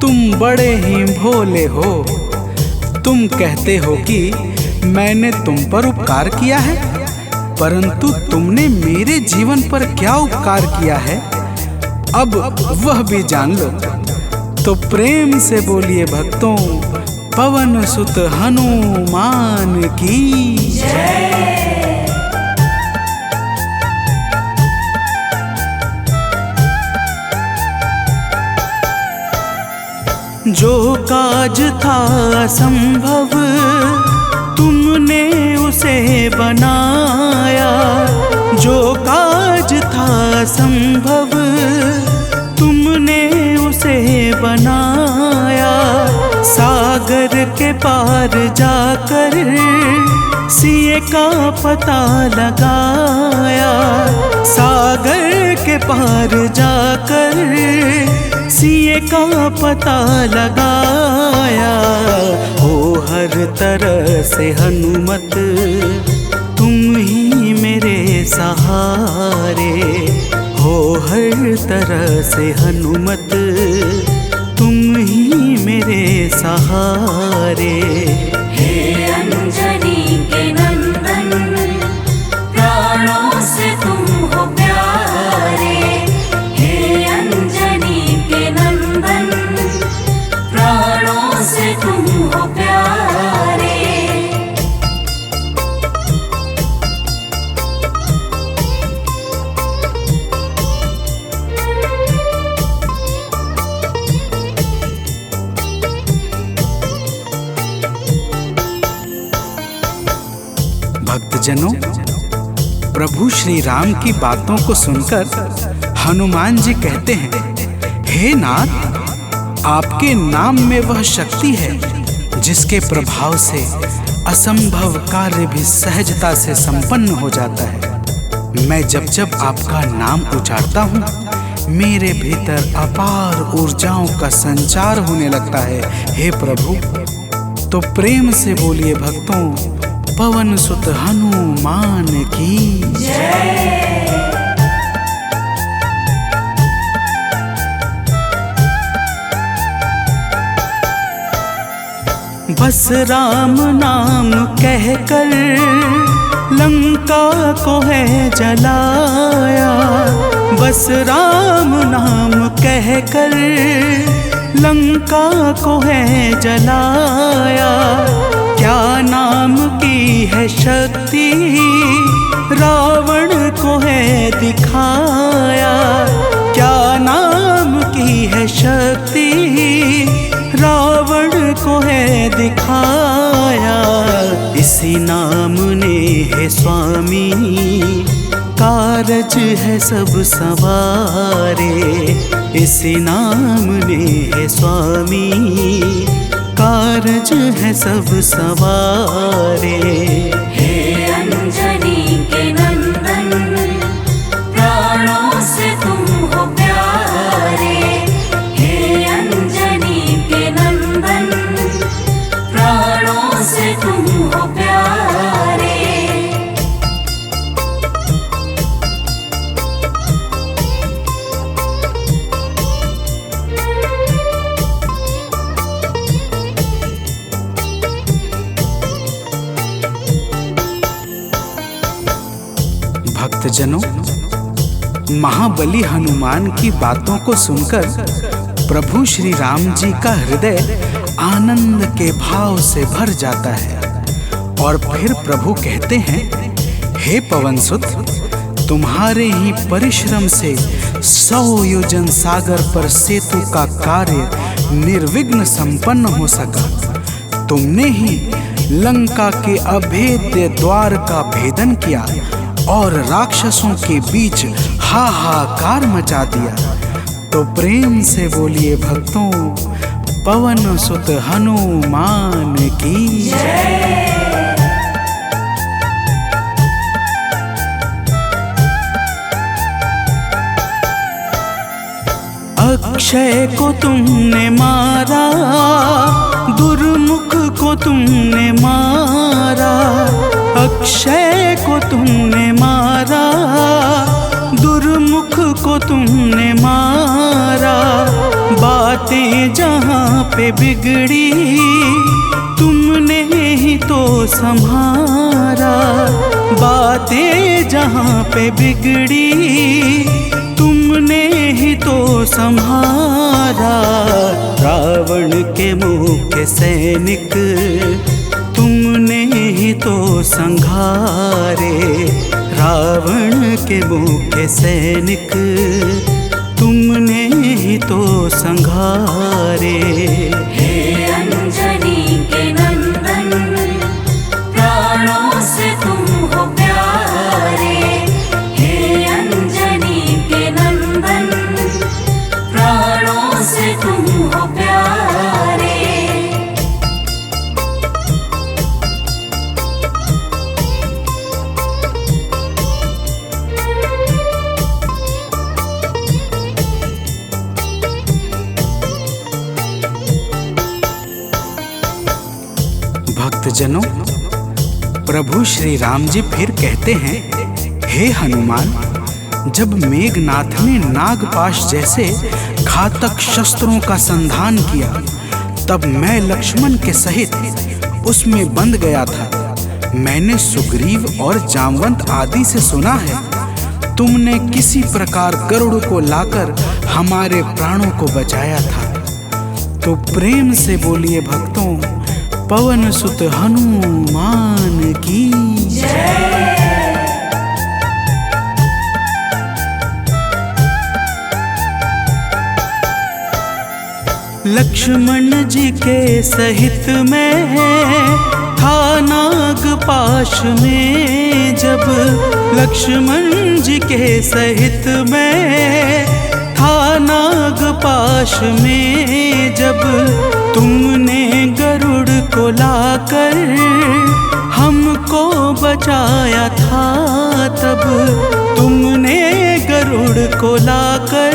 तुम बड़े ही भोले हो। तुम कहते हो कि मैंने तुम पर उपकार किया है, परंतु तुमने मेरे जीवन पर क्या उपकार किया है, अब वह भी जान लो। तो प्रेम से बोलिए भक्तों, पवन सुत हनुमान की जय। जो काज था संभव तुमने उसे बनाया, जो काज था संभव तुमने उसे बनाया। सागर के पार जाकर सिए का पता लगाया, सागर के पार जाकर सिए का पता लगाया। हो हर तरह से हनुमत, तुम ही मेरे सहारे। हो हर तरह से हनुमत, तुम ही मेरे सहारे। हे अंजनी के नंदन, प्राणों से तुम हो प्यारे। हे अंजनी के नंदन, प्राणों से तुम हो प्यारे। भक्तजनों, प्रभु श्री राम की बातों को सुनकर हनुमान जी कहते हैं, हे नाथ, आपके नाम में वह शक्ति है जिसके प्रभाव से असंभव कार्य भी सहजता से संपन्न हो जाता है। मैं जब जब आपका नाम उच्चारता हूँ, मेरे भीतर अपार ऊर्जाओं का संचार होने लगता है। हे प्रभु, तो प्रेम से बोलिए भक्तों, पवन सुत हनुमान की जय। बस राम नाम कहकर लंका को है जलाया। बस राम नाम कहकर लंका को है जलाया। क्या नाम की है शक्ति, रावण को है दिखाया। क्या नाम की है शक्ति, रावण को है दिखाया। इसी नाम ने है स्वामी, कारज है सब सवारे। इसी नाम ने है स्वामी, कारज है सब सवारे। हे अंजनी के नंदन, प्राणों से तुम हो प्यारे। हे अंजनी के नंदन, प्राणों से तुम हो प्यारे। भक्तजनों, महाबली हनुमान की बातों को सुनकर प्रभु श्री राम जी का हृदय आनंद के भाव से भर जाता है। और फिर प्रभु कहते हैं, हे पवनसुत, तुम्हारे ही परिश्रम से 100 योजन सागर पर सेतु का कार्य निर्विघ्न संपन्न हो सका। तुमने ही लंका के अभेद्य द्वार का भेदन किया और राक्षसों के बीच हाहाकार मचा दिया। तो प्रेम से बोलिए भक्तों, पवन सुत हनुमान की जय। अक्षय को तुमने मारा, दुर्मुख को तुमने मारा। अक्षय को तुमने मारा, दुर्मुख को तुमने मारा। बातें जहाँ पे बिगड़ी, तुमने ही तो संभारा। बातें जहाँ पे बिगड़ी, तुमने ही तो संहारा। रावण के मुख्य सैनिक तुमने ही तो संघारे। रावण के मुख्य सैनिक तुमने ही तो संघारे। हे अंजनी के नंदन, प्राणों से तुम हो प्यारे। हे अंजनी के नंदन, प्राणों से तुम हो प्यारे। भक्तजनों, प्रभु श्री राम जी फिर कहते हैं, हे हनुमान, जब मेघनाथ ने नागपाश जैसे घातक शस्त्रों का संधान किया, तब मैं लक्ष्मण के सहित उसमें बंध गया था। मैंने सुग्रीव और जामवंत आदि से सुना है, तुमने किसी प्रकार गरुड़ को लाकर हमारे प्राणों को बचाया था। तो प्रेम से बोलिए भक्तों, पवन सुत हनुमान की जय। लक्ष्मण जी के सहित में था नागपाश में, जब लक्ष्मण जी के सहित में था नागपाश में, जब तुमने गरुड़ को लाकर हमको बचाया था, तब तुमने गरुड़ को लाकर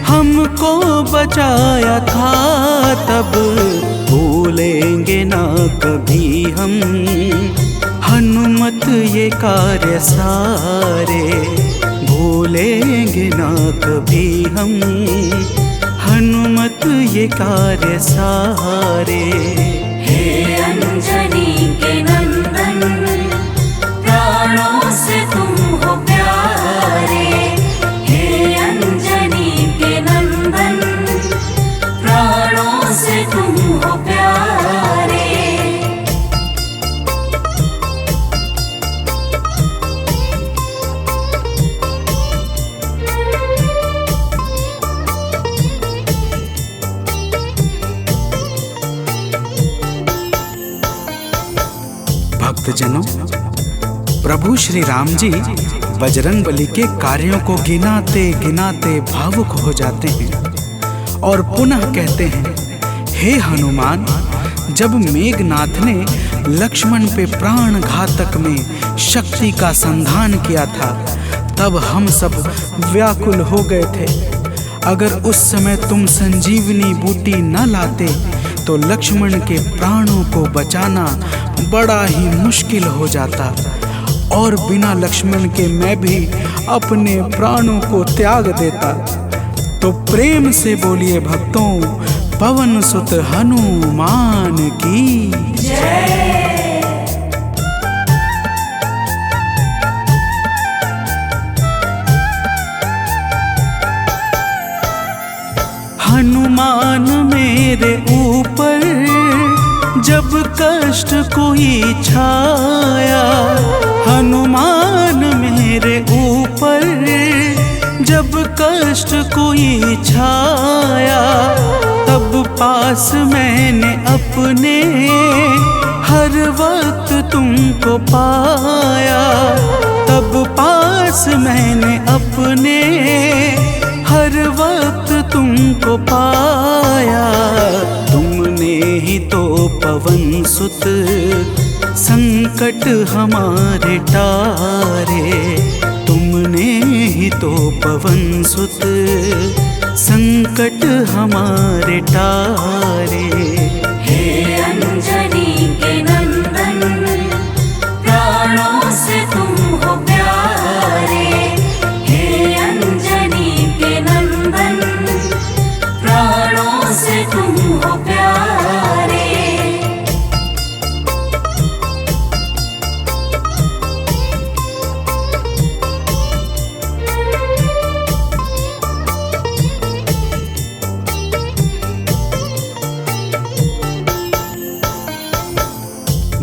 हमको बचाया था, तब भूलेंगे ना कभी हम हनुमत ये कार्य सारे, भूलेंगे ना कभी हम हनुमत ये कार्य सारे। हे अंजनी के नंदन, प्राणों से तुम हो प्यारे। हे अंजनी के नंदन, प्राणों से तुम हो प्यारे। भक्तजनों, प्रभु श्री राम जी बजरंगबली के कार्यों को गिनाते गिनाते भावुक हो जाते हैं और पुनः कहते हैं, हे हनुमान, जब मेघनाथ ने लक्ष्मण पे प्राण घातक में शक्ति का संधान किया था, तब हम सब व्याकुल हो गए थे। अगर उस समय तुम संजीवनी बूटी न लाते तो लक्ष्मण के प्राणों को बचाना बड़ा ही मुश्किल हो जाता, और बिना लक्ष्मण के मैं भी अपने प्राणों को त्याग देता। तो प्रेम से बोलिए भक्तों, पवन सुत हनुमान की जय। हनुमान मेरे ऊपर जब कष्ट कोई छाया, हनुमान मेरे ऊपर जब कष्ट कोई छाया, तब पास मैंने अपने हर वक्त तुमको पाया, तब पास मैंने अपने हर वक्त तुमको पाया। तुमने ही तो पवन सुत संकट हमारे टारे, तुमने ही तो पवन सुत संकट हमारे टारे। हे अंजनी के नंदन, प्राणों से तुम हो प्यारे। हे अंजनी के नंदन, प्राणों से तुम हो प्यारे।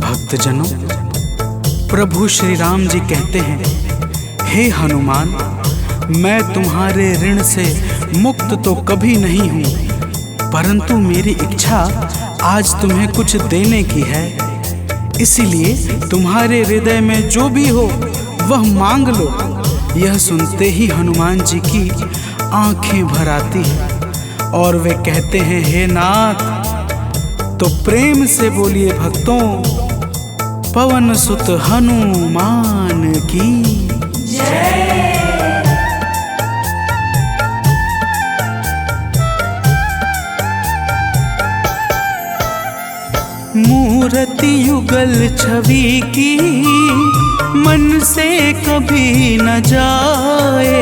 भक्तजनों, प्रभु श्री राम जी कहते हैं, हे हनुमान, मैं तुम्हारे ऋण से मुक्त तो कभी नहीं हूँ, परंतु मेरी इच्छा आज तुम्हें कुछ देने की है। इसीलिए तुम्हारे हृदय में जो भी हो वह मांग लो। यह सुनते ही हनुमान जी की आंखें भर आती हैं और वे कहते हैं, हे नाथ। तो प्रेम से बोलिए भक्तों, पवन सुत हनुमान की जय। मूर्ति मूर्ति युगल छवि की मन से कभी न जाए।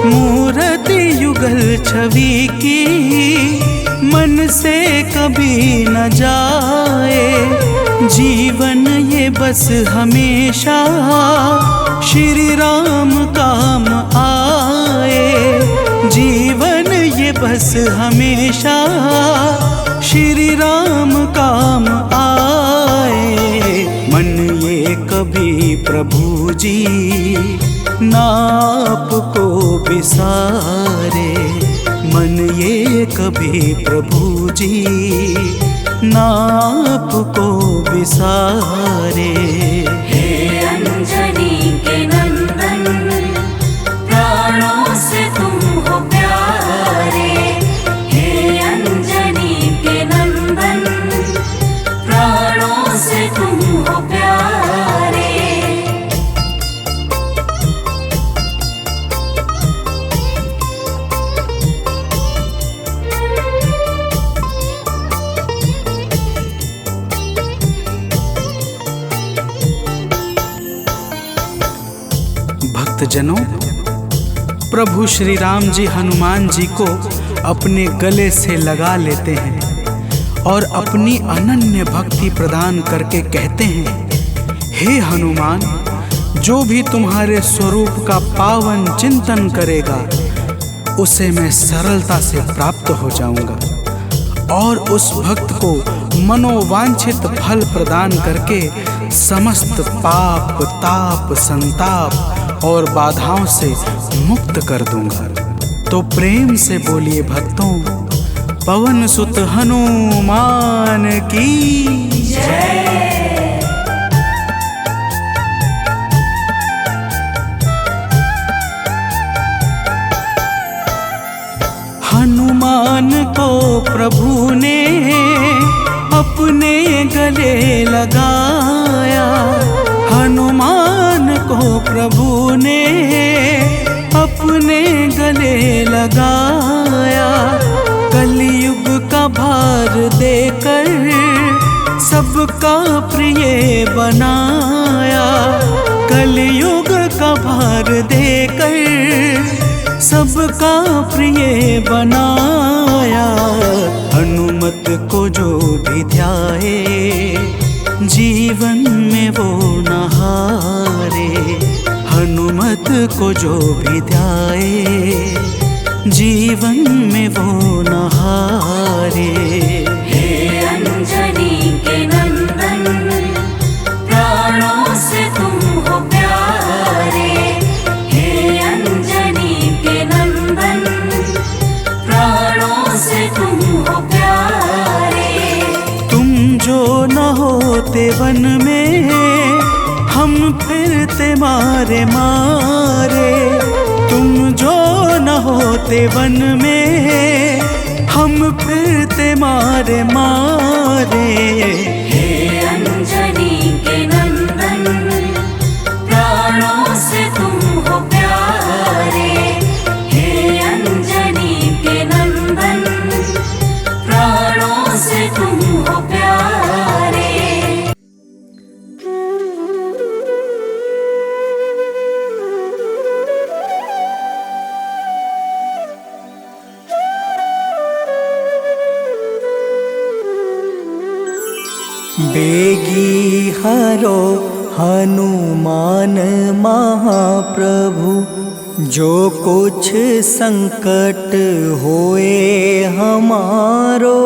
मूर्ति युगल छवि की मन से कभी न जाए। जीवन ये बस हमेशा श्री राम काम आए। जीवन ये बस हमेशा श्री राम काम आए। मन ये कभी प्रभु जी नाप को बिसारे। मन ये कभी प्रभु जी नाप को बिसारे। हे अंजनी के नंदन, प्राणों से तुम हो प्यारे। हे अंजनी के नंदन, प्राणों से तुम हो प्यारे। भक्तजनों, प्रभु श्री राम जी हनुमान जी को अपने गले से लगा लेते हैं और अपनी अनन्य भक्ति प्रदान करके कहते हैं, हे हनुमान, जो भी तुम्हारे स्वरूप का पावन चिंतन करेगा उसे मैं सरलता से प्राप्त हो जाऊंगा और उस भक्त को मनोवांछित फल प्रदान करके समस्त पाप, ताप, संताप और बाधाओं से मुक्त कर दूंगा। तो प्रेम से बोलिए भक्तों, पवन सुत हनुमान की जय। हनुमान को प्रभु ने अपने गले लगाया। हनुमान को प्रभु ने अपने गले लगाया। कलयुग का भार देकर सबका प्रिय बनाया। कलयुग का भार देकर सबका प्रिय बनाया। हनुमत को जो भी ध्याए जीवन में वो न हारे। हनुमत को जो भी ध्याए जीवन में वो न हारे। हे अंजनी के नंदन, प्राणों से तुम हो प्यारे। हे अंजनी के नंदन, प्राणों से तुम हो प्यारे। तुम जो न होते वन में हम फिरते मारे मारे। तुम जो न होते वन में हम फिरते मारे मारे। हे अंजनी के नंदन, प्राणों से तुम हो प्यारे। हे अंजनी के नंदन, प्राणों से तुम हो प्यारे। बेगी हरो हनुमान महाप्रभु, जो कुछ संकट होए हमारो।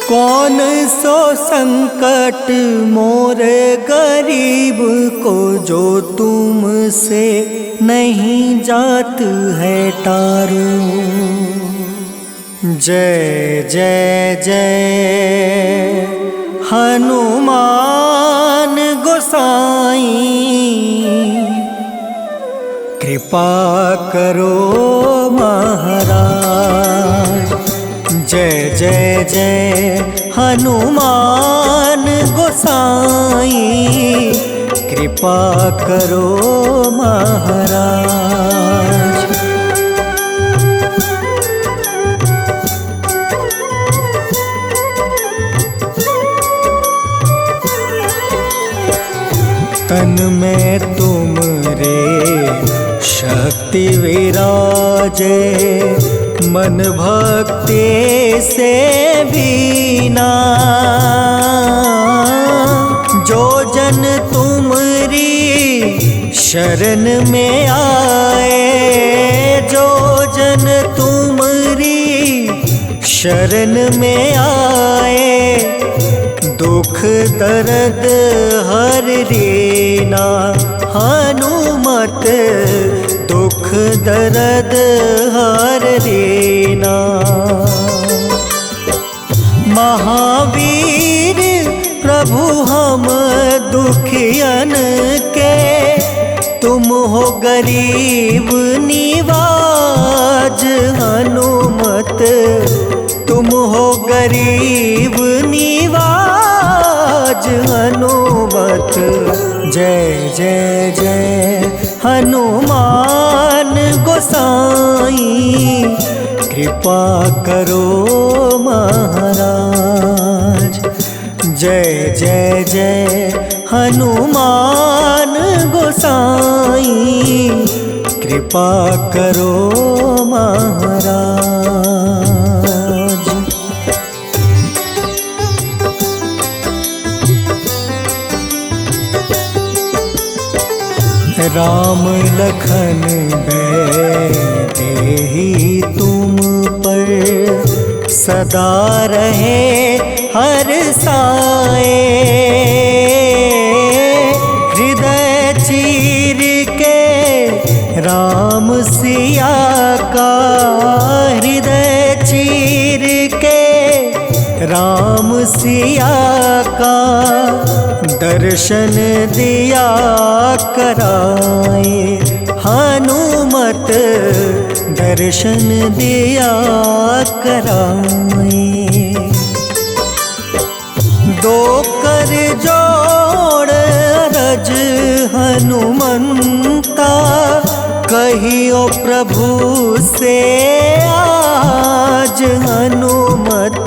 कौन सो संकट मोरे गरीब को, जो तुमसे नहीं जात है टारो। जय जय जय हनुमान गोसाई, कृपा करो महाराज। जय जय जय हनुमान गोसाई, कृपा करो महाराज। मन में तुम रे शक्ति विराजे, मन भक्ति से भीना। जो जन तुमरी शरण में आए, जो जन तुमरी शरण में आए, दुख दर्द हर लेना। हनुमत दुख दर्द हर लेना। महावीर प्रभु हम दुखियन के, तुम हो गरीब निवाज। हनुमत तुम हो गरीब निवाज। हनुमत जय जय जय हनुमान गोसाई, कृपा करो महाराज। जय जय जय हनुमान गोसाई, कृपा करो महाराज। राम लखन देहि तुम पर, सदा रहे हर साए। हृदय चीर के राम सिया का, हृदय चीर के राम सिया का, दर्शन दिया कराए। हनुमत दर्शन दिया कराए। दो कर जोड़ रज हनुमंता, कहियो प्रभु से आज। हनुमत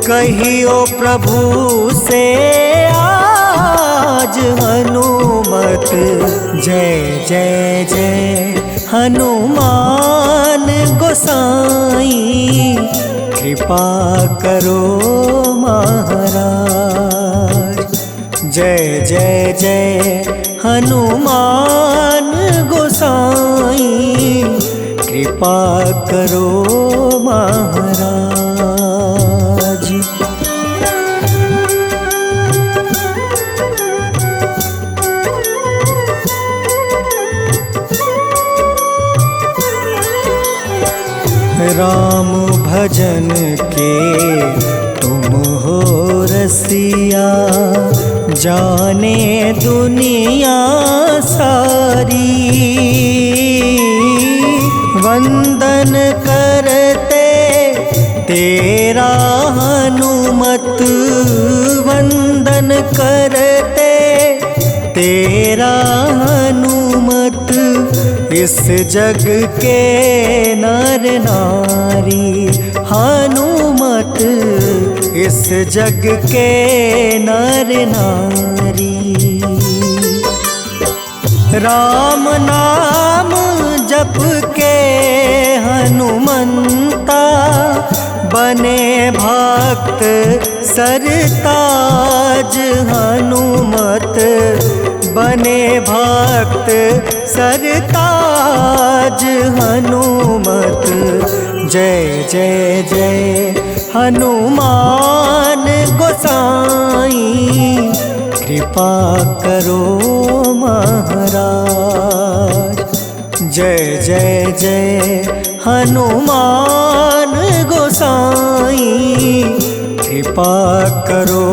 कहियो प्रभु से आज। हनुमत जय जय जय हनुमान गोसाई, कृपा करो महाराज। जय जय जय हनुमान गोसाई, कृपा करो महाराज। राम भजन के तुम हो रसिया, जाने दुनिया सारी। वंदन करते तेरा हनुमत, वंदन करते तेरा हनुमत। इस जग के नर नारी, हनुमत इस जग के नर नारी। राम नाम जप के हनुमंता, बने भक्त सरताज। हनुमत बने भक्त सरताज। हनुमत जय जय जय हनुमान गोसाई, कृपा करो महाराज। जय जय जय हनुमान गोसाई, कृपा करो